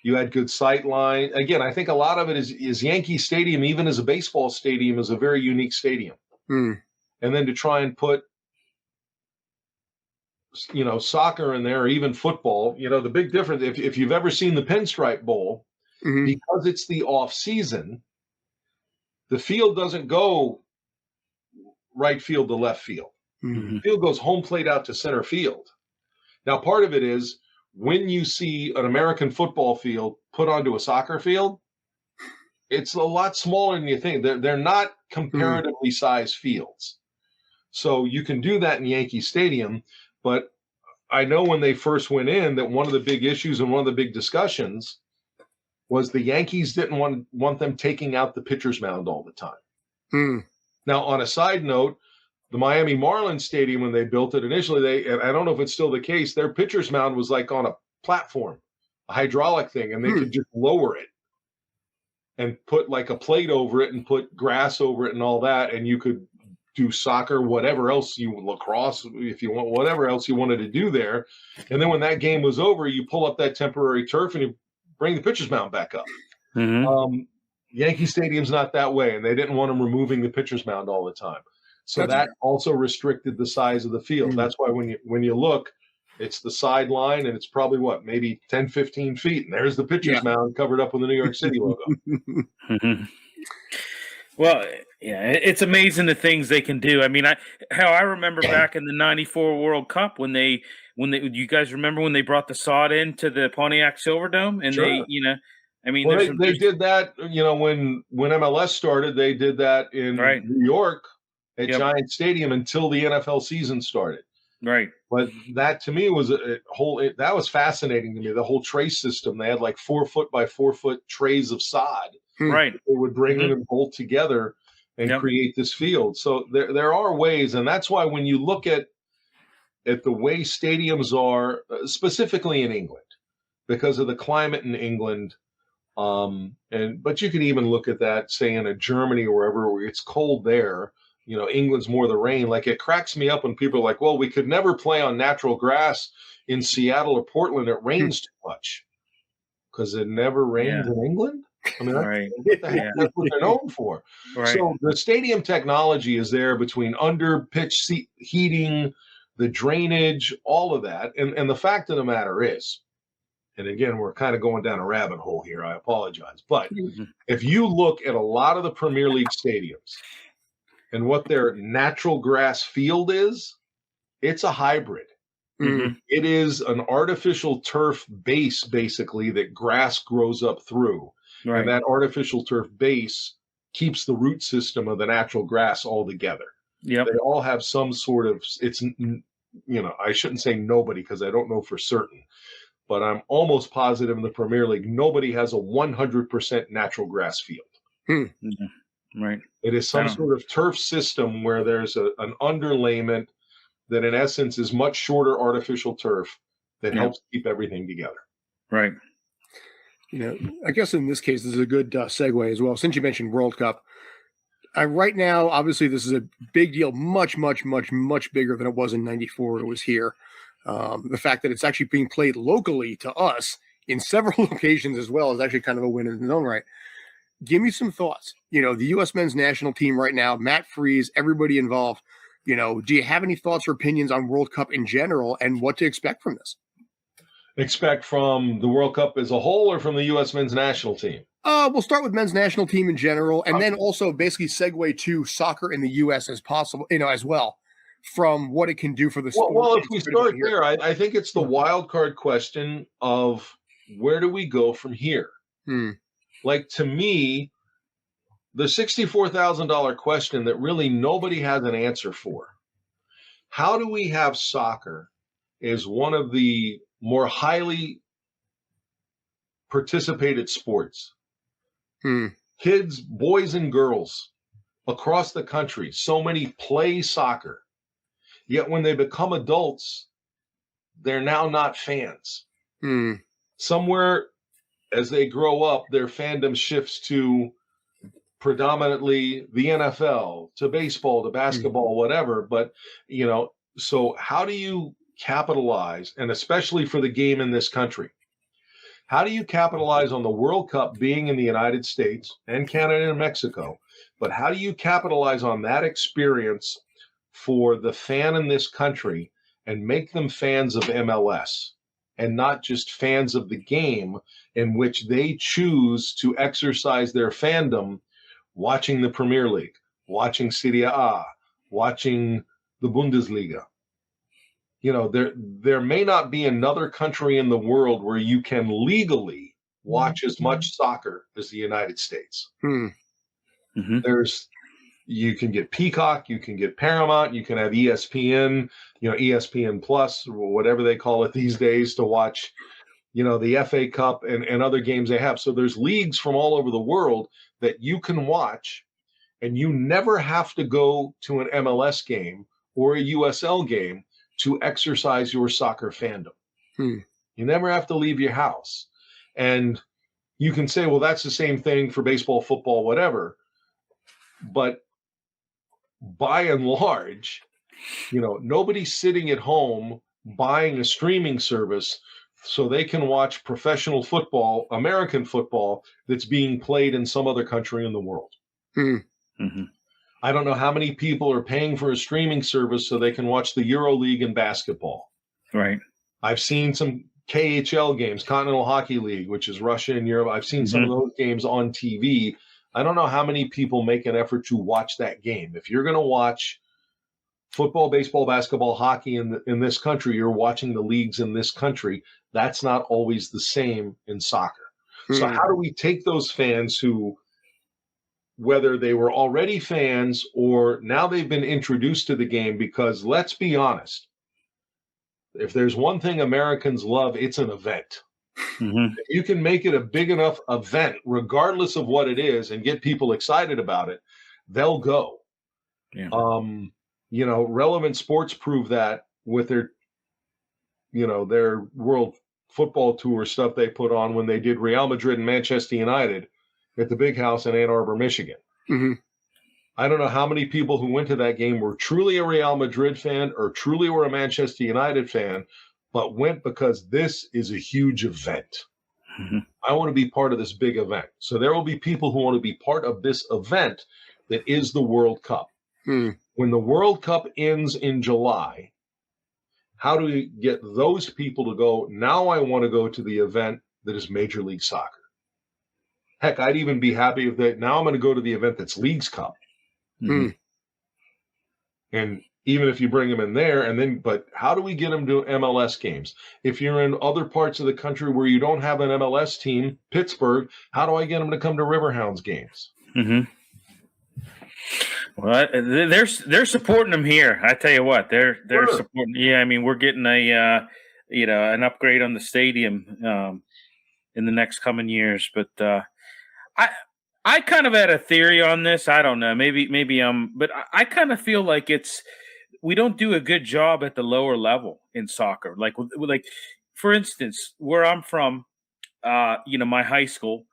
you had good sight line, again, I think a lot of it is Yankee Stadium, even as a baseball stadium, is a very unique stadium. And then to try and put, soccer in there, or even football, the big difference, if you've ever seen the Pinstripe Bowl, because it's the off season, the field doesn't go right field to left field. The field goes home plate out to center field. Now, part of it is when you see an American football field put onto a soccer field, it's a lot smaller than you think. They're not comparatively sized fields. So you can do that in Yankee Stadium, but I know when they first went in that one of the big issues and one of the big discussions was the Yankees didn't want them taking out the pitcher's mound all the time. Now, on a side note, the Miami Marlins Stadium, when they built it initially, and I don't know if it's still the case, their pitcher's mound was like on a platform, a hydraulic thing, and they could just lower it and put like a plate over it and put grass over it and all that, and you could do soccer, whatever else lacrosse, if you want, whatever else you wanted to do there. And then when that game was over, you pull up that temporary turf and you bring the pitcher's mound back up. Yankee Stadium's not that way, and they didn't want them removing the pitcher's mound all the time. So that also restricted the size of the field. That's why when you look, it's the sideline, and it's probably maybe 10, 15 feet, and there's the pitcher's mound covered up with the New York City logo. Well, yeah, it's amazing the things they can do. I mean, I remember back in the '94 World Cup when you guys remember when they brought the sod into the Pontiac Silverdome, and they did that. When MLS started, they did that in New York, at Yep. Giant Stadium until the NFL season started. Right. But that to me was that was fascinating to me. The whole tray system. They had like 4 foot by 4 foot trays of sod. Right. They would bring in and bolt together and create this field. So there are ways, and that's why when you look at the way stadiums are, specifically in England, because of the climate in England, but you can even look at that, say in a Germany or wherever where it's cold there. You know, England's more the rain. Like, it cracks me up when people are like, well, we could never play on natural grass in Seattle or Portland. It rains too much. Because it never rains in England? I mean, that's what they're known for. Right. So the stadium technology is there between under pitch heating, the drainage, all of that. And the fact of the matter is, and again, we're kind of going down a rabbit hole here. I apologize. But if you look at a lot of the Premier League stadiums, and what their natural grass field is, it's a hybrid. It is an artificial turf base, basically, that grass grows up through. Right. And that artificial turf base keeps the root system of the natural grass all together. Yep. They all have some sort of, it's, you know, I shouldn't say nobody because I don't know for certain, but I'm almost positive in the Premier League, nobody has a 100% natural grass field. Right. It is some sort of turf system where there's an underlayment that in essence is much shorter artificial turf that helps keep everything together. Right. You know, I guess in this case, this is a good segue as well. Since you mentioned World Cup, right now, obviously, this is a big deal, much, much, much, much bigger than it was in '94 when it was here. The fact that it's actually being played locally to us in several locations as well is actually kind of a win in its own right. Give me some thoughts. You know, the U.S. men's national team right now, Matt Freese, everybody involved. You know, do you have any thoughts or opinions on World Cup in general and what to expect from this? Expect from the World Cup as a whole or from the U.S. men's national team? We'll start with men's national team in general, and then also basically segue to soccer in the U.S. as possible, you know, as well, from what it can do for the sport. Well, if we start there, I think it's the wild card question of where do we go from here? Like, to me, the $64,000 question that really nobody has an answer for. How do we have soccer as one of the more highly participated sports? Kids, boys and girls across the country, so many play soccer. Yet when they become adults, they're now not fans. Somewhere as they grow up, their fandom shifts to predominantly the NFL, to baseball, to basketball, whatever. But, you know, so how do you capitalize, and especially for the game in this country, how do you capitalize on the World Cup being in the United States and Canada and Mexico? But how do you capitalize on that experience for the fan in this country and make them fans of MLS and not just fans of the game in which they choose to exercise their fandom watching the Premier League, watching Serie A, watching the Bundesliga? You know, there may not be another country in the world where you can legally watch as much soccer as the United States. You can get Peacock, you can get Paramount, you can have ESPN, you know, ESPN Plus, or whatever they call it these days, to watch, you know, the FA Cup and other games they have. So there's leagues from all over the world that you can watch, and you never have to go to an MLS game or a USL game to exercise your soccer fandom. You never have to leave your house. And you can say, well, that's the same thing for baseball, football, whatever. But by and large, you know, nobody's sitting at home buying a streaming service so they can watch professional football, American football, that's being played in some other country in the world. I don't know how many people are paying for a streaming service so they can watch the Euro League in basketball. Right. I've seen some KHL games, Continental Hockey League, which is Russia and Europe. I've seen some of those games on TV. I don't know how many people make an effort to watch that game. If you're going to watch football, baseball, basketball, hockey in this country, you're watching the leagues in this country. That's not always the same in soccer. So how do we take those fans who whether they were already fans or now they've been introduced to the game, because let's be honest, if there's one thing Americans love, it's an event. Mm-hmm. If you can make it a big enough event, regardless of what it is, and get people excited about it, they'll go. Yeah. Relevant Sports proved that with their World Football Tour stuff they put on when they did Real Madrid and Manchester United at the Big House in Ann Arbor, Michigan. Mm-hmm. I don't know how many people who went to that game were truly a Real Madrid fan or truly were a Manchester United fan, but went because this is a huge event. Mm-hmm. I want to be part of this big event. So there will be people who want to be part of this event that is the World Cup. Mm. When the World Cup ends in July, how do we get those people to go, now I want to go to the event that is Major League Soccer? Heck, I'd even be happy if that. Now I'm going to go to the event that's Leagues Cup. Mm-hmm. And even if you bring them in there, but how do we get them to MLS games? If you're in other parts of the country where you don't have an MLS team, Pittsburgh, how do I get them to come to Riverhounds games? Mm-hmm. Well, they're supporting them here. I tell you what, they're Sure. supporting. Yeah, I mean, we're getting an upgrade on the stadium in the next coming years. But I kind of had a theory on this. I don't know. Maybe but I kind of feel like we don't do a good job at the lower level in soccer. Like for instance, where I'm from, my high school,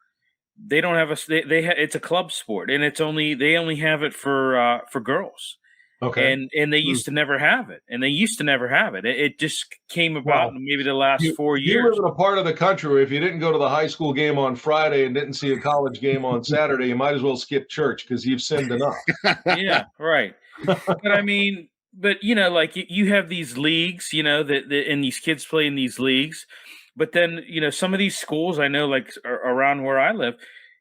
they don't have it's a club sport, and they only have it for girls. Okay. And they used to never have it. It just came about in maybe the last 4 years. You live in a part of the country where if you didn't go to the high school game on Friday and didn't see a college game on Saturday, you might as well skip church because you've sinned enough. Yeah, right. But I mean, you have these leagues, and these kids play in these leagues. But then, some of these schools I know, like around where I live,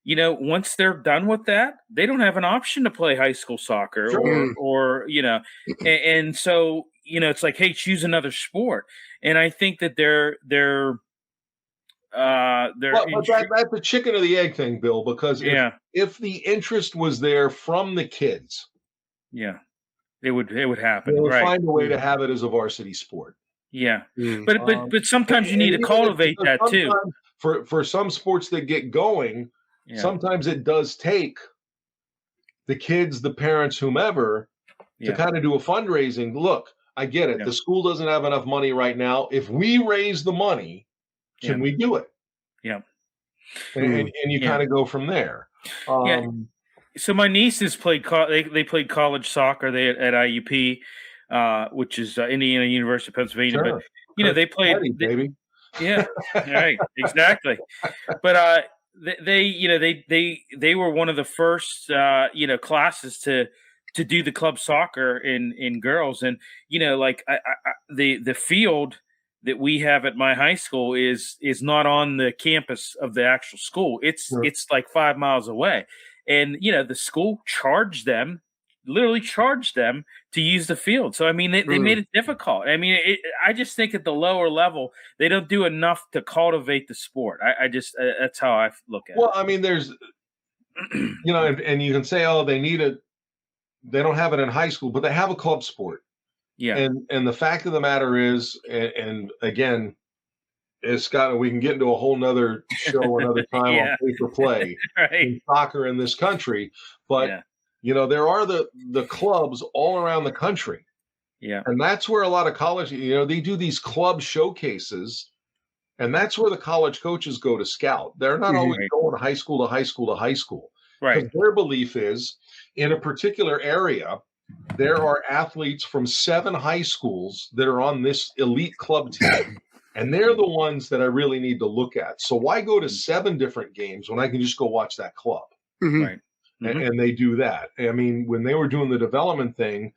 once they're done with that, they don't have an option to play high school soccer. Sure. or and so, it's like, hey, choose another sport. And I think that they're that's the chicken or the egg thing, Bill, because if the interest was there from the kids, it would happen. They would right. find a way to have it as a varsity sport. Yeah. But sometimes you need to cultivate that too. For some sports that get going, sometimes it does take the kids, the parents, whomever, to kind of do a fundraising. Look, I get it. The school doesn't have enough money right now. If we raise the money, can we do it? Yeah. And you kind of go from there. So my nieces played. They played college soccer. They at IUP, which is Indiana University of Pennsylvania. Sure. But they played. Baby. Yeah. Right. Exactly. But they were one of the first classes to do the club soccer in girls, and the field that we have at my high school is not on the campus of the actual school. It's like 5 miles away, and the school literally charged them to use the field. So I mean, they made it difficult. I mean, I just think at the lower level they don't do enough to cultivate the sport. I just that's how I look at it. Well, I mean, there's and you can say, oh, they don't have it in high school, but they have a club sport. Yeah. And the fact of the matter is, and again, Scott, we can get into a whole nother show another time on pay for play in soccer in this country, but there are the clubs all around the country. Yeah. And that's where a lot of college, they do these club showcases, and that's where the college coaches go to scout. They're not always going high school to high school to high school. Right. Because their belief is in a particular area, there are athletes from 7 high schools that are on this elite club team. And they're the ones that I really need to look at. So why go to 7 different games when I can just go watch that club? Mm-hmm. Right. Mm-hmm. And they do that. I mean, when they were doing the development thing,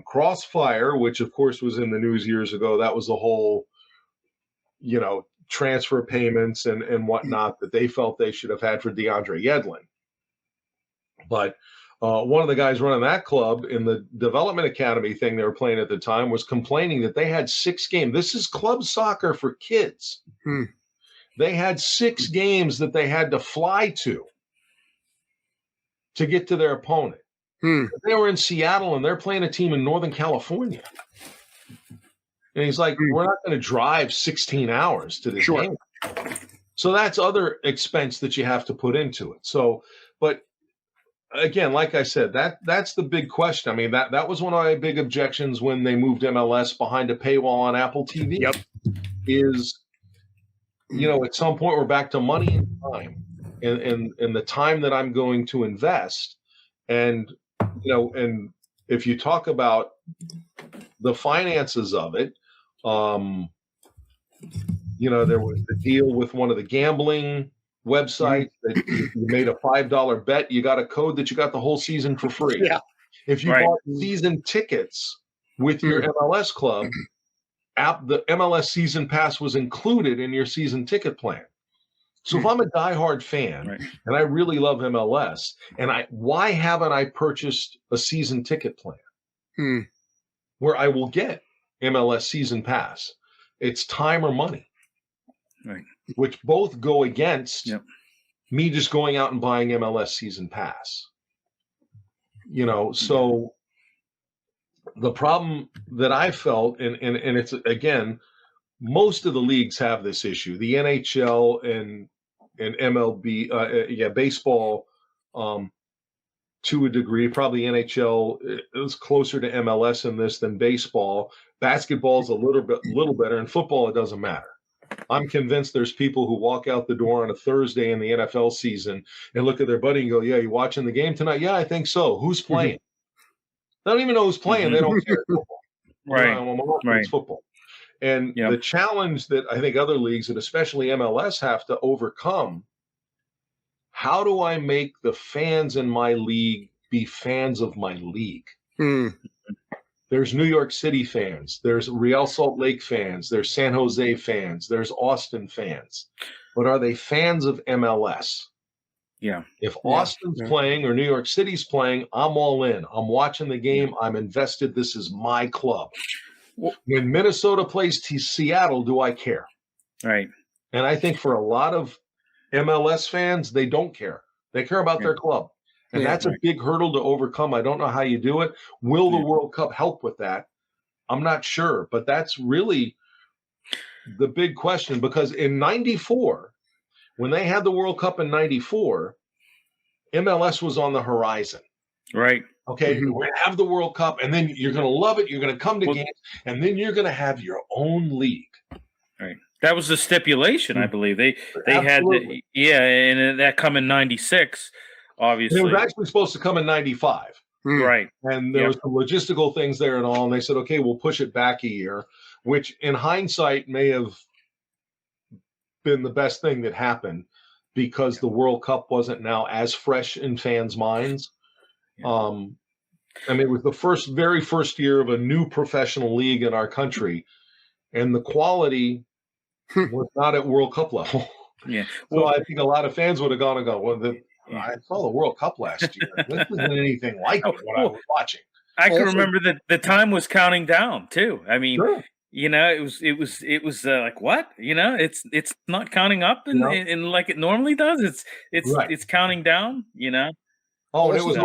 Crossfire, which of course was in the news years ago, that was the whole, transfer payments and whatnot that they felt they should have had for DeAndre Yedlin. But one of the guys running that club in the development academy thing they were playing at the time was complaining that they had 6 games. This is club soccer for kids. They had 6 games that they had to fly to to get to their opponent. Hmm. They were in Seattle and they're playing a team in Northern California. And he's like, we're not going to drive 16 hours to this game. So that's other expense that you have to put into it. So, but again, like I said, that's the big question. I mean, that was one of my big objections when they moved MLS behind a paywall on Apple TV. Yep. Is, at some point we're back to money and time and the time that I'm going to invest. And, and if you talk about the finances of it, there was the deal with one of the gambling websites that you made a $5 bet, you got a code that you got the whole season for free. Yeah. If you bought season tickets with your MLS club, the MLS season pass was included in your season ticket plan. So if I'm a diehard fan and I really love MLS, why haven't I purchased a season ticket plan where I will get MLS season pass? It's time or money, which both go against me just going out and buying MLS season pass. So the problem that I felt, and it's, again, most of the leagues have this issue. The NHL and MLB, baseball, to a degree, probably NHL is closer to MLS in this than baseball. Basketball is a little better, and football, it doesn't matter. I'm convinced there's people who walk out the door on a Thursday in the NFL season and look at their buddy and go, "Yeah, you watching the game tonight?" "Yeah, I think so." "Who's playing?" They don't even know who's playing. They don't care. Football. It's football. And the challenge that I think other leagues, and especially MLS, have to overcome, how do I make the fans in my league be fans of my league? There's New York City fans. There's Real Salt Lake fans. There's San Jose fans. There's Austin fans. But are they fans of MLS? Yeah. If Austin's playing or New York City's playing, I'm all in. I'm watching the game. I'm invested. This is my club. When Minnesota plays Seattle, do I care? Right. And I think for a lot of MLS fans, they don't care. They care about their club. And that's a big hurdle to overcome. I don't know how you do it. Will the World Cup help with that? I'm not sure. But that's really the big question, because in 94, when they had the World Cup in 94, MLS was on the horizon. Right. Okay, we're going to have the World Cup, and then you're going to love it. You're going to come to games, and then you're going to have your own league. Right. That was the stipulation, I believe. They had and that come in 96, obviously. And it was actually supposed to come in 95. Right. And there was some logistical things there and all, and they said, okay, we'll push it back a year, which in hindsight may have been the best thing that happened, because the World Cup wasn't now as fresh in fans' minds. It was the very first year of a new professional league in our country, and the quality was not at World Cup level. Yeah. So I think a lot of fans would have gone and gone, "Well, I saw the World Cup last year. This isn't anything like it when I was watching." I can remember that the time was counting down too. I mean, it was like, what? It's not counting up and like it normally does. It's counting down. Oh, and it was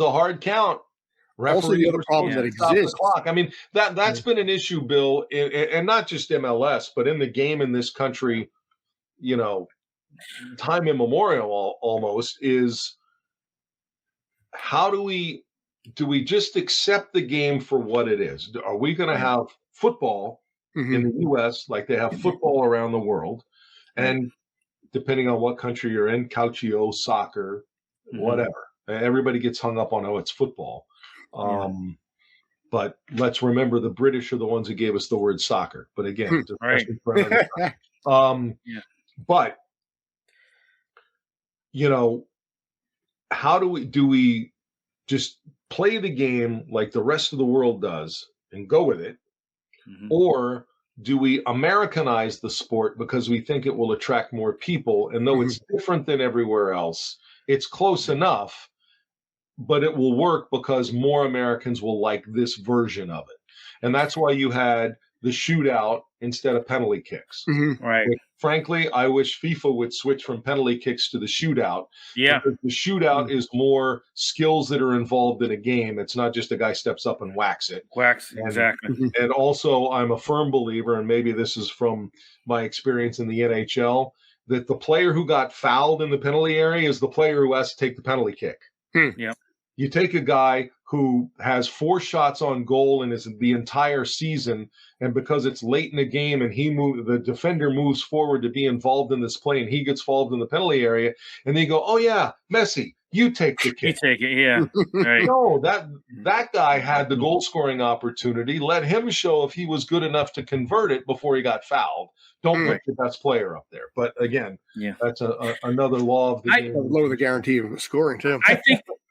a hard count. Also, the other problem that exists. I mean, that's been an issue, Bill, and not just MLS, but in the game in this country, time immemorial almost, is how do we just accept the game for what it is? Are we going to have football in the U.S. like they have football around the world? And depending on what country you're in, calcio, soccer, whatever. Everybody gets hung up on, it's football. But let's remember the British are the ones who gave us the word soccer. But again, but how do we just play the game like the rest of the world does and go with it? Or do we Americanize the sport because we think it will attract more people? And though it's different than everywhere else, it's close enough, but it will work because more Americans will like this version of it. And that's why you had the shootout instead of penalty kicks. Right. But frankly, I wish FIFA would switch from penalty kicks to the shootout. Yeah. Because the shootout is more skills that are involved in a game. It's not just a guy steps up and whacks it. Exactly. And also, I'm a firm believer, and maybe this is from my experience in the NHL, that the player who got fouled in the penalty area is the player who has to take the penalty kick. Yeah. You take a guy who has 4 shots on goal in the entire season, and because it's late in the game and the defender moves forward to be involved in this play, and he gets involved in the penalty area, and they go, "Oh yeah, Messi, you take the kick." You take it, yeah. Right. No, that guy had the goal scoring opportunity. Let him show if he was good enough to convert it before he got fouled. Don't put your best player up there. But again, that's another law of the game. Lower the guarantee of scoring too.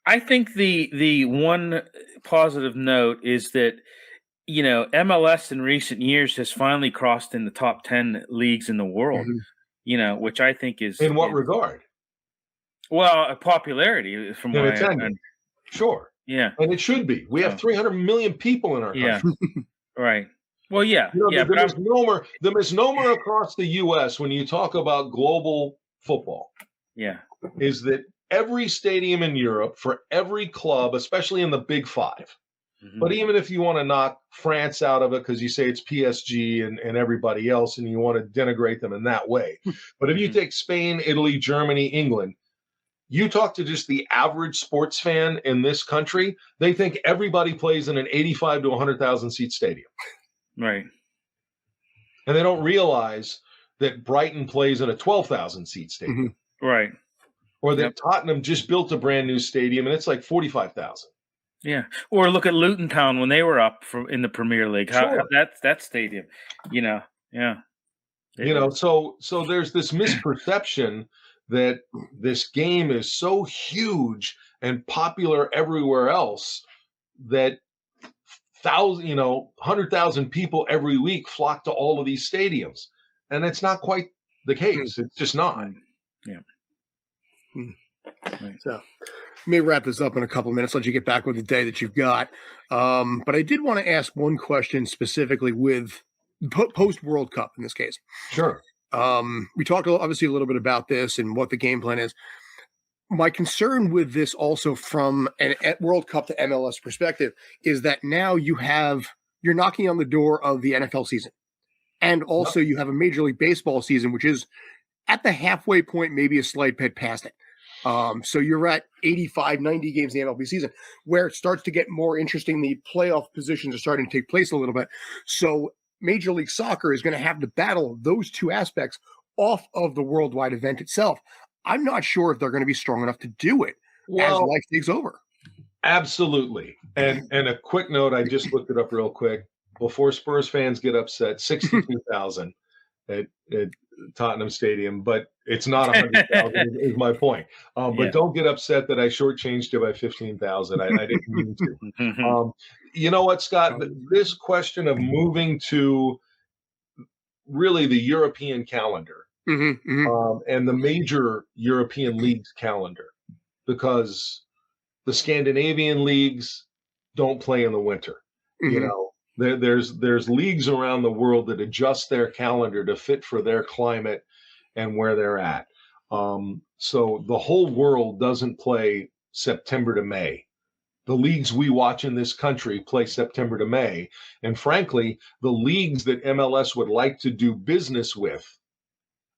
I think the one positive note is that, you know, MLS in recent years has finally crossed in the top 10 leagues in the world, you know, which I think is in what regard? Well, popularity from what I understand. Sure. Yeah. And it should be. We have 300 million people in our country. Right. Well, yeah. You know, the misnomer across the U.S. when you talk about global football is that every stadium in Europe for every club, especially in the Big Five, but even if you want to knock France out of it because you say it's PSG and everybody else and you want to denigrate them in that way. But if you take Spain, Italy, Germany, England, you talk to just the average sports fan in this country, they think everybody plays in an 85 to 100,000 seat stadium. Right. And they don't realize that Brighton plays in a 12,000 seat stadium. Right. Or that Tottenham just built a brand new stadium and it's like 45,000. Yeah. Or look at Luton Town when they were up in the Premier League. That stadium, you know. Yeah. You know, so there's this misperception that this game is so huge and popular everywhere else that 100,000 people every week flock to all of these stadiums. And it's not quite the case. It's just not. Yeah. So let me wrap this up in a couple of minutes, let you get back with the day that you've got. But I did want to ask one question specifically with post World Cup in this case. Sure. We talked obviously a little bit about this and what the game plan is. My concern with this also from an World Cup to MLS perspective is that now you're knocking on the door of the NFL season. And also you have a Major League Baseball season, which is at the halfway point, maybe a slight bit past it. So you're at 85, 90 games in the MLB season where it starts to get more interesting. The playoff positions are starting to take place a little bit. So Major League Soccer is going to have to battle those two aspects off of the worldwide event itself. I'm not sure if they're going to be strong enough to do it as life takes over. Absolutely. And a quick note, I just looked it up real quick. Before Spurs fans get upset, 62,000 at Tottenham Stadium, but it's not 100,000 is my point. But don't get upset that I shortchanged it by 15,000. I didn't mean to. You know what, Scott? This question of moving to really the European calendar and the major European leagues calendar, because the Scandinavian leagues don't play in the winter. You know, there's leagues around the world that adjust their calendar to fit for their climate and where they're at. So the whole world doesn't play September to May. The leagues we watch in this country play September to May. And frankly, the leagues that MLS would like to do business with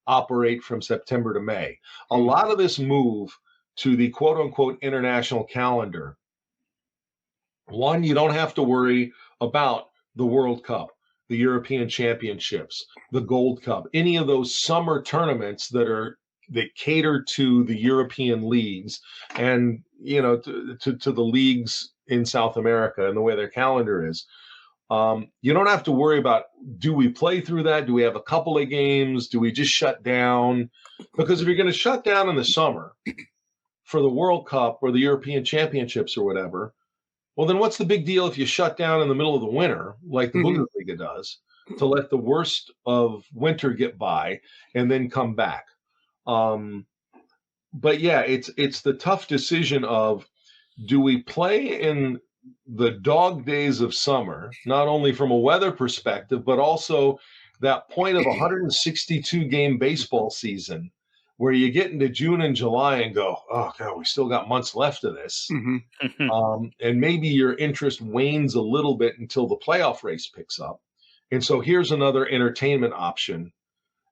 operate from September to May. A lot of this move to the quote unquote international calendar, one, you don't have to worry about the World Cup, the European Championships, the Gold Cup, any of those summer tournaments that cater to the European leagues and, you know, to the leagues in South America and the way their calendar is. You don't have to worry about, do we play through that? Do we have a couple of games? Do we just shut down? Because if you're going to shut down in the summer for the World Cup or the European Championships or whatever, well, then what's the big deal if you shut down in the middle of the winter, like the Bundesliga does, to let the worst of winter get by and then come back? But yeah, it's the tough decision of, do we play in the dog days of summer, not only from a weather perspective, but also that point of 162 game baseball season where you get into June and July and go, oh God, we still got months left of this. And maybe your interest wanes a little bit until the playoff race picks up. And so here's another entertainment option.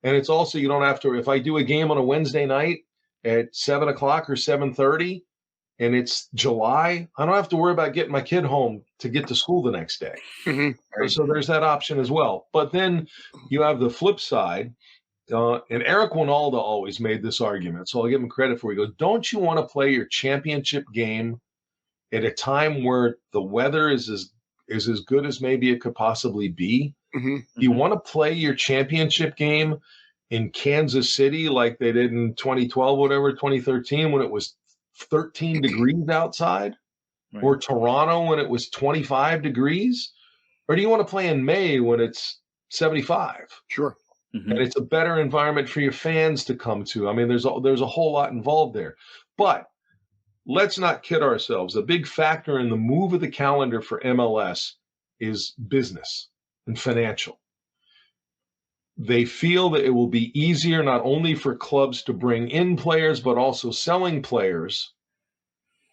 And it's also, you don't have to, if I do a game on a Wednesday night at 7 o'clock or 7:30 and it's July, I don't have to worry about getting my kid home to get to school the next day. So there's that option as well. But then you have the flip side. And Eric Winalda always made this argument, so I'll give him credit for it. He goes, don't you want to play your championship game at a time where the weather is as good as maybe it could possibly be? You want to play your championship game in Kansas City like they did in 2012, whatever, 2013, when it was 13 degrees outside, or Toronto when it was 25 degrees? Or do you want to play in May when it's 75? Sure. And it's a better environment for your fans to come to. I mean, there's a whole lot involved there. But let's not kid ourselves. A big factor in the move of the calendar for MLS is business and financial. They feel that it will be easier not only for clubs to bring in players, but also selling players.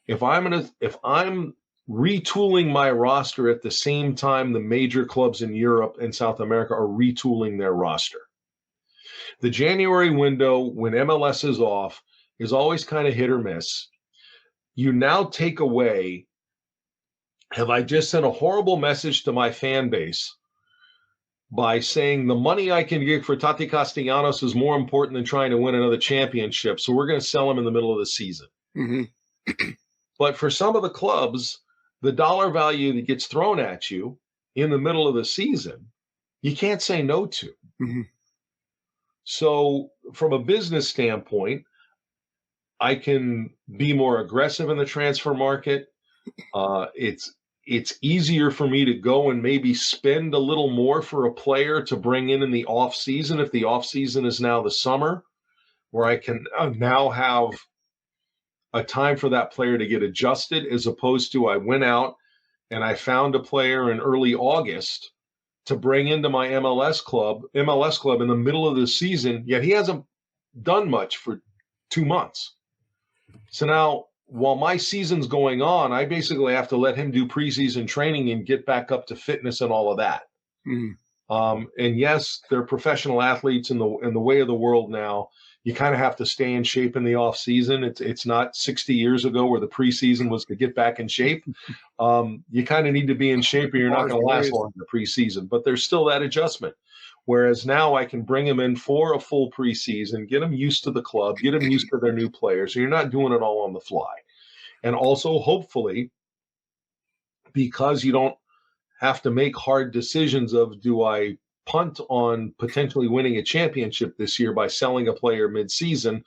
If I'm retooling my roster at the same time the major clubs in Europe and South America are retooling their roster. The January window, when MLS is off, is always kind of hit or miss. You now take away, have I just sent a horrible message to my fan base by saying the money I can get for Tati Castellanos is more important than trying to win another championship, so we're going to sell him in the middle of the season. But for some of the clubs, the dollar value that gets thrown at you in the middle of the season, you can't say no to. So from a business standpoint, I can be more aggressive in the transfer market. It's easier for me to go and maybe spend a little more for a player to bring in the off season, if the off season is now the summer, where I can now have a time for that player to get adjusted, as opposed to I went out and I found a player in early August to bring into my MLS club in the middle of the season, yet he hasn't done much for 2 months. So now, while my season's going on, I basically have to let him do preseason training and get back up to fitness and all of that. And yes, they're professional athletes in the way of the world now. You kind of have to stay in shape in the off season. It's not 60 years ago where the preseason was to get back in shape. You kind of need to be in shape or you're not going to last long in the preseason, but there's still that adjustment. Whereas now I can bring them in for a full preseason, get them used to the club, get them used to their new players. So you're not doing it all on the fly. And also, hopefully, because you don't have to make hard decisions of, do I punt on potentially winning a championship this year by selling a player mid-season,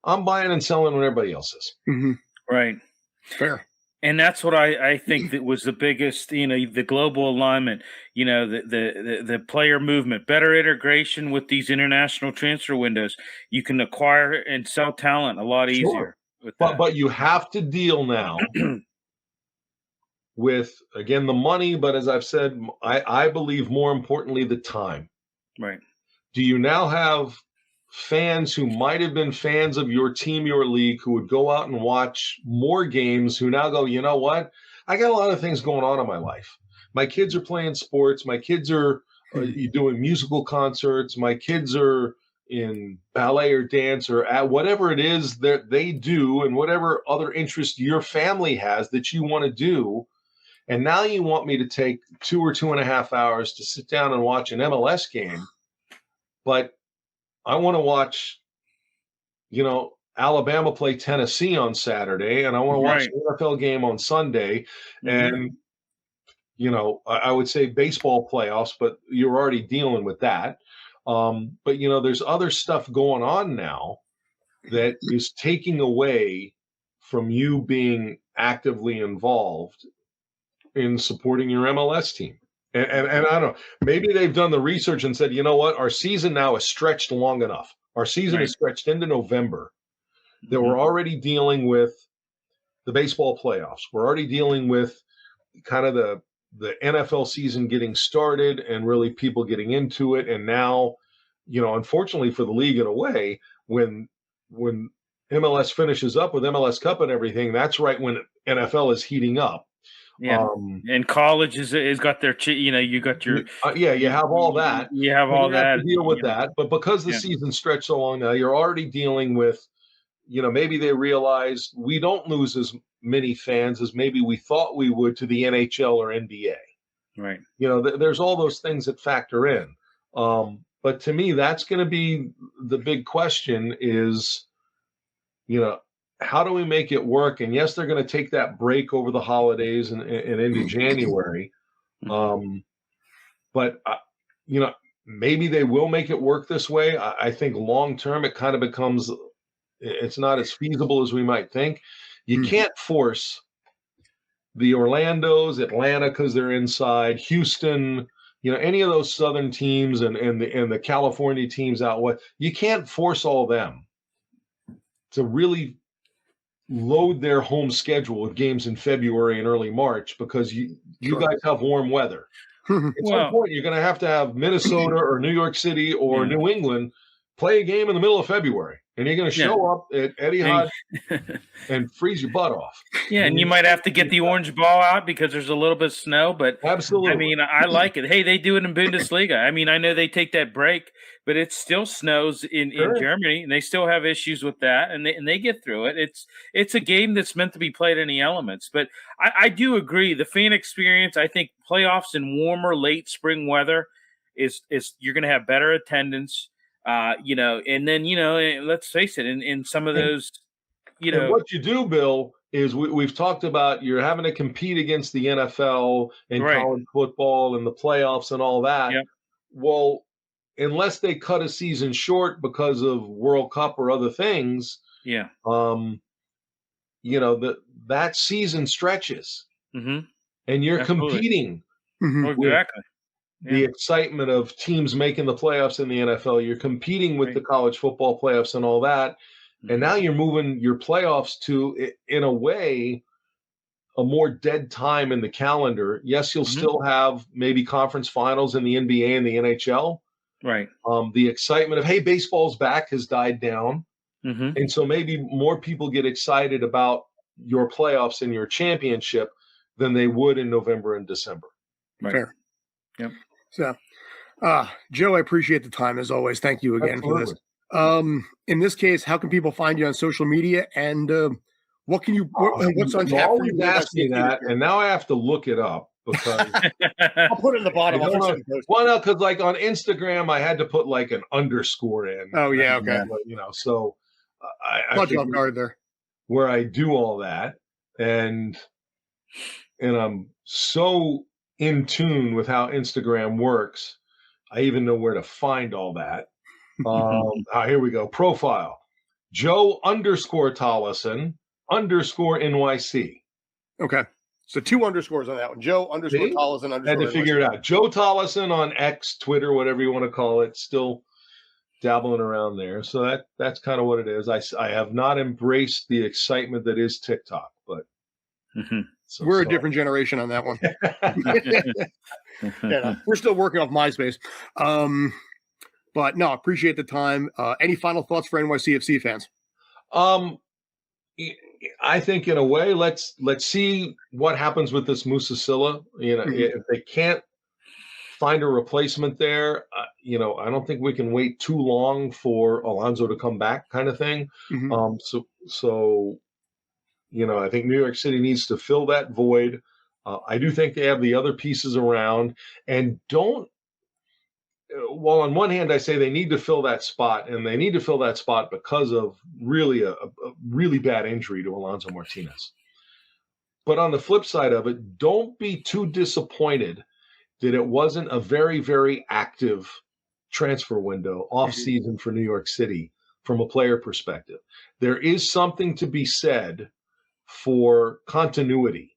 I'm buying and selling when everybody else is. Right. Fair. And that's what I think that was the biggest, the global alignment, the player movement, better integration with these international transfer windows. You can acquire and sell talent a lot easier. But you have to deal now with, again, the money, but as I've said, I believe more importantly, the time. Right. Do you now have fans who might have been fans of your team, your league, who would go out and watch more games, who now go, you know what? I got a lot of things going on in my life. My kids are playing sports. My kids are doing musical concerts. My kids are in ballet or dance or at whatever it is that they do, and whatever other interest your family has that you want to do. And now you want me to take 2 or 2.5 hours to sit down and watch an MLS game, but I want to watch, Alabama play Tennessee on Saturday, and I want to watch an NFL game on Sunday, and, I would say baseball playoffs, but you're already dealing with that. But, there's other stuff going on now that is taking away from you being actively involved in supporting your MLS team. And I don't know, maybe they've done the research and said, you know what, our season now is stretched long enough. Our season is stretched into November that we're already dealing with the baseball playoffs. We're already dealing with kind of the NFL season getting started and really people getting into it. And now, unfortunately for the league in a way, when MLS finishes up with MLS Cup and everything, that's right when NFL is heating up. Yeah, and college is got their, you got your you have all that. You have all that. To deal with that, but because the season stretched so long now, you're already dealing with, maybe they realize we don't lose as many fans as maybe we thought we would to the NHL or NBA. Right. There's all those things that factor in. But to me, that's going to be the big question is, how do we make it work? And yes, they're going to take that break over the holidays and into January. But, maybe they will make it work this way. I think long-term, it kind of becomes, it's not as feasible as we might think. You can't force the Orlandos, Atlanta, because they're inside, Houston, any of those Southern teams and the California teams out west. You can't force all them to really load their home schedule with games in February and early March because you guys have warm weather. At some point, you're going to have Minnesota or New York City or New England play a game in the middle of February, and you're going to show up at Etihad and freeze your butt off. Yeah, and you might have to get the orange ball out because there's a little bit of snow, but absolutely. I mean, I like it. Hey, they do it in Bundesliga. I mean, I know they take that break, but it still snows in Germany, and they still have issues with that, and they get through it. It's a game that's meant to be played in the elements. But I do agree. The fan experience, I think playoffs in warmer, late spring weather is you're going to have better attendance. And then, let's face it, in some of those, And what you do, Bill, is we've talked about you're having to compete against the NFL and college football and the playoffs and all that. Yeah. Well, unless they cut a season short because of World Cup or other things, that season stretches and you're competing. Exactly. The excitement of teams making the playoffs in the NFL, you're competing with the college football playoffs and all that. And now you're moving your playoffs to, in a way, a more dead time in the calendar. Yes, you'll still have maybe conference finals in the NBA and the NHL. Right. The excitement of, hey, baseball's back has died down. And so maybe more people get excited about your playoffs and your championship than they would in November and December. Right. Fair. Yep. So, Joe, I appreciate the time as always. Thank you again for this. In this case, how can people find you on social media, and what's on tap? You always ask me that, and now I have to look it up because I'll put it in the bottom. Well, no, because like on Instagram, I had to put like an underscore in. Oh yeah, okay. So I caught you off guard there. Where I do all that, and I'm so in tune with how Instagram works. I even know where to find all that. Here we go. Profile: Joe _Tolleson _NYC. Okay. So 2 underscores on that one. Joe _Tolleson _ Had to figure it out. Joe Tolleson on X, Twitter, whatever you want to call it. Still dabbling around there. So that's kind of what it is. I have not embraced the excitement that is TikTok, but so we're a different generation on that one. We're still working off MySpace. But no, appreciate the time. Any final thoughts for NYCFC fans? I think in a way, let's see what happens with this Moussa Sylla. If they can't find a replacement there, I don't think we can wait too long for Alonso to come back, kind of thing. So I think New York City needs to fill that void. I do think they have the other pieces around, and while on one hand I say they need to fill that spot, and they need to fill that spot because of really a really bad injury to Alonso Martinez. But on the flip side of it, don't be too disappointed that it wasn't a very, very active transfer window off season for New York City from a player perspective. There is something to be said for continuity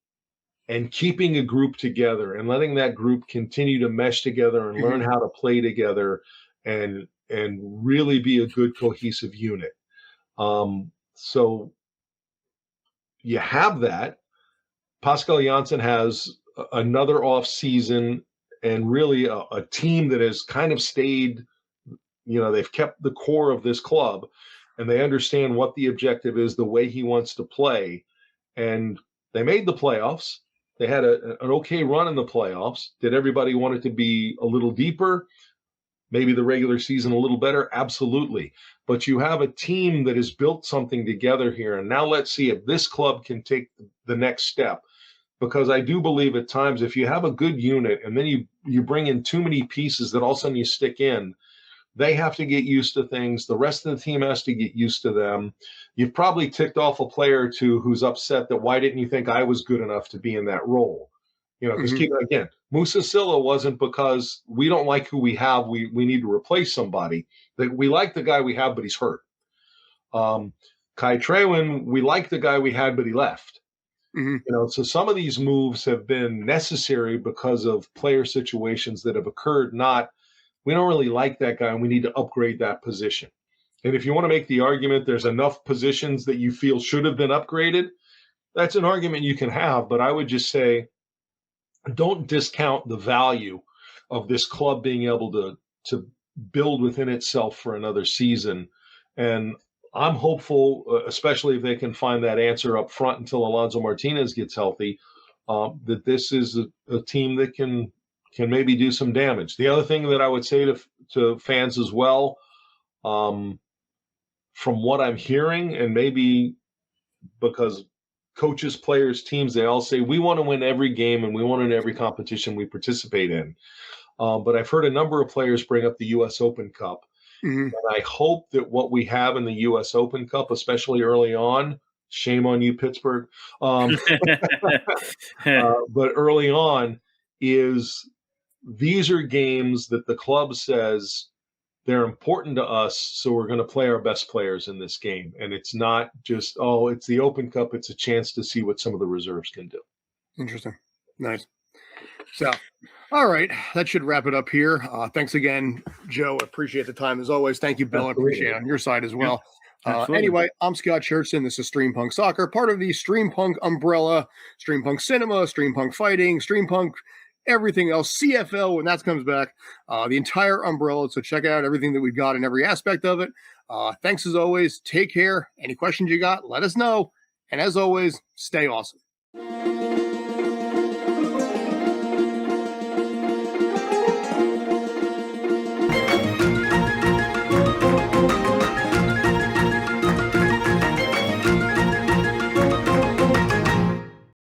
and keeping a group together and letting that group continue to mesh together and learn how to play together and really be a good cohesive unit. So you have that. Pascal Janssen has another off season and really a team that has kind of stayed, they've kept the core of this club and they understand what the objective is, the way he wants to play. And they made the playoffs. They had an okay run in the playoffs. Did everybody want it to be a little deeper? Maybe the regular season a little better? Absolutely. But you have a team that has built something together here. And now let's see if this club can take the next step. Because I do believe at times if you have a good unit and then you bring in too many pieces that all of a sudden you stick in, they have to get used to things. The rest of the team has to get used to them. You've probably ticked off a player or two who's upset that why didn't you think I was good enough to be in that role? Because again, Moussa Sylla wasn't because we don't like who we have. We need to replace somebody. We like the guy we have, but he's hurt. Kai Trewin, we like the guy we had, but he left. So some of these moves have been necessary because of player situations that have occurred, not we don't really like that guy and we need to upgrade that position. And if you want to make the argument there's enough positions that you feel should have been upgraded, that's an argument you can have. But I would just say don't discount the value of this club being able to build within itself for another season. And I'm hopeful, especially if they can find that answer up front until Alonso Martinez gets healthy, that this is a team that can maybe do some damage. The other thing that I would say to fans as well, from what I'm hearing, and maybe because coaches, players, teams, they all say we want to win every game and we want to win every competition we participate in. But I've heard a number of players bring up the U.S. Open Cup. And I hope that what we have in the U.S. Open Cup, especially early on, shame on you, Pittsburgh, but early on is these are games that the club says they're important to us, so we're going to play our best players in this game. And it's not just, it's the Open Cup. It's a chance to see what some of the reserves can do. Interesting. Nice. So, all right, that should wrap it up here. Thanks again, Joe. Appreciate the time as always. Thank you, Bill. I appreciate it on your side as well. Anyway, I'm Scott Schertzen. This is Streampunk Soccer, part of the Streampunk umbrella, Streampunk Cinema, Streampunk Fighting, Streampunk everything else, CFL when that comes back, the entire umbrella. So check out everything that we've got in every aspect of it. Thanks as always. Take care. Any questions you got, let us know. And as always, stay awesome.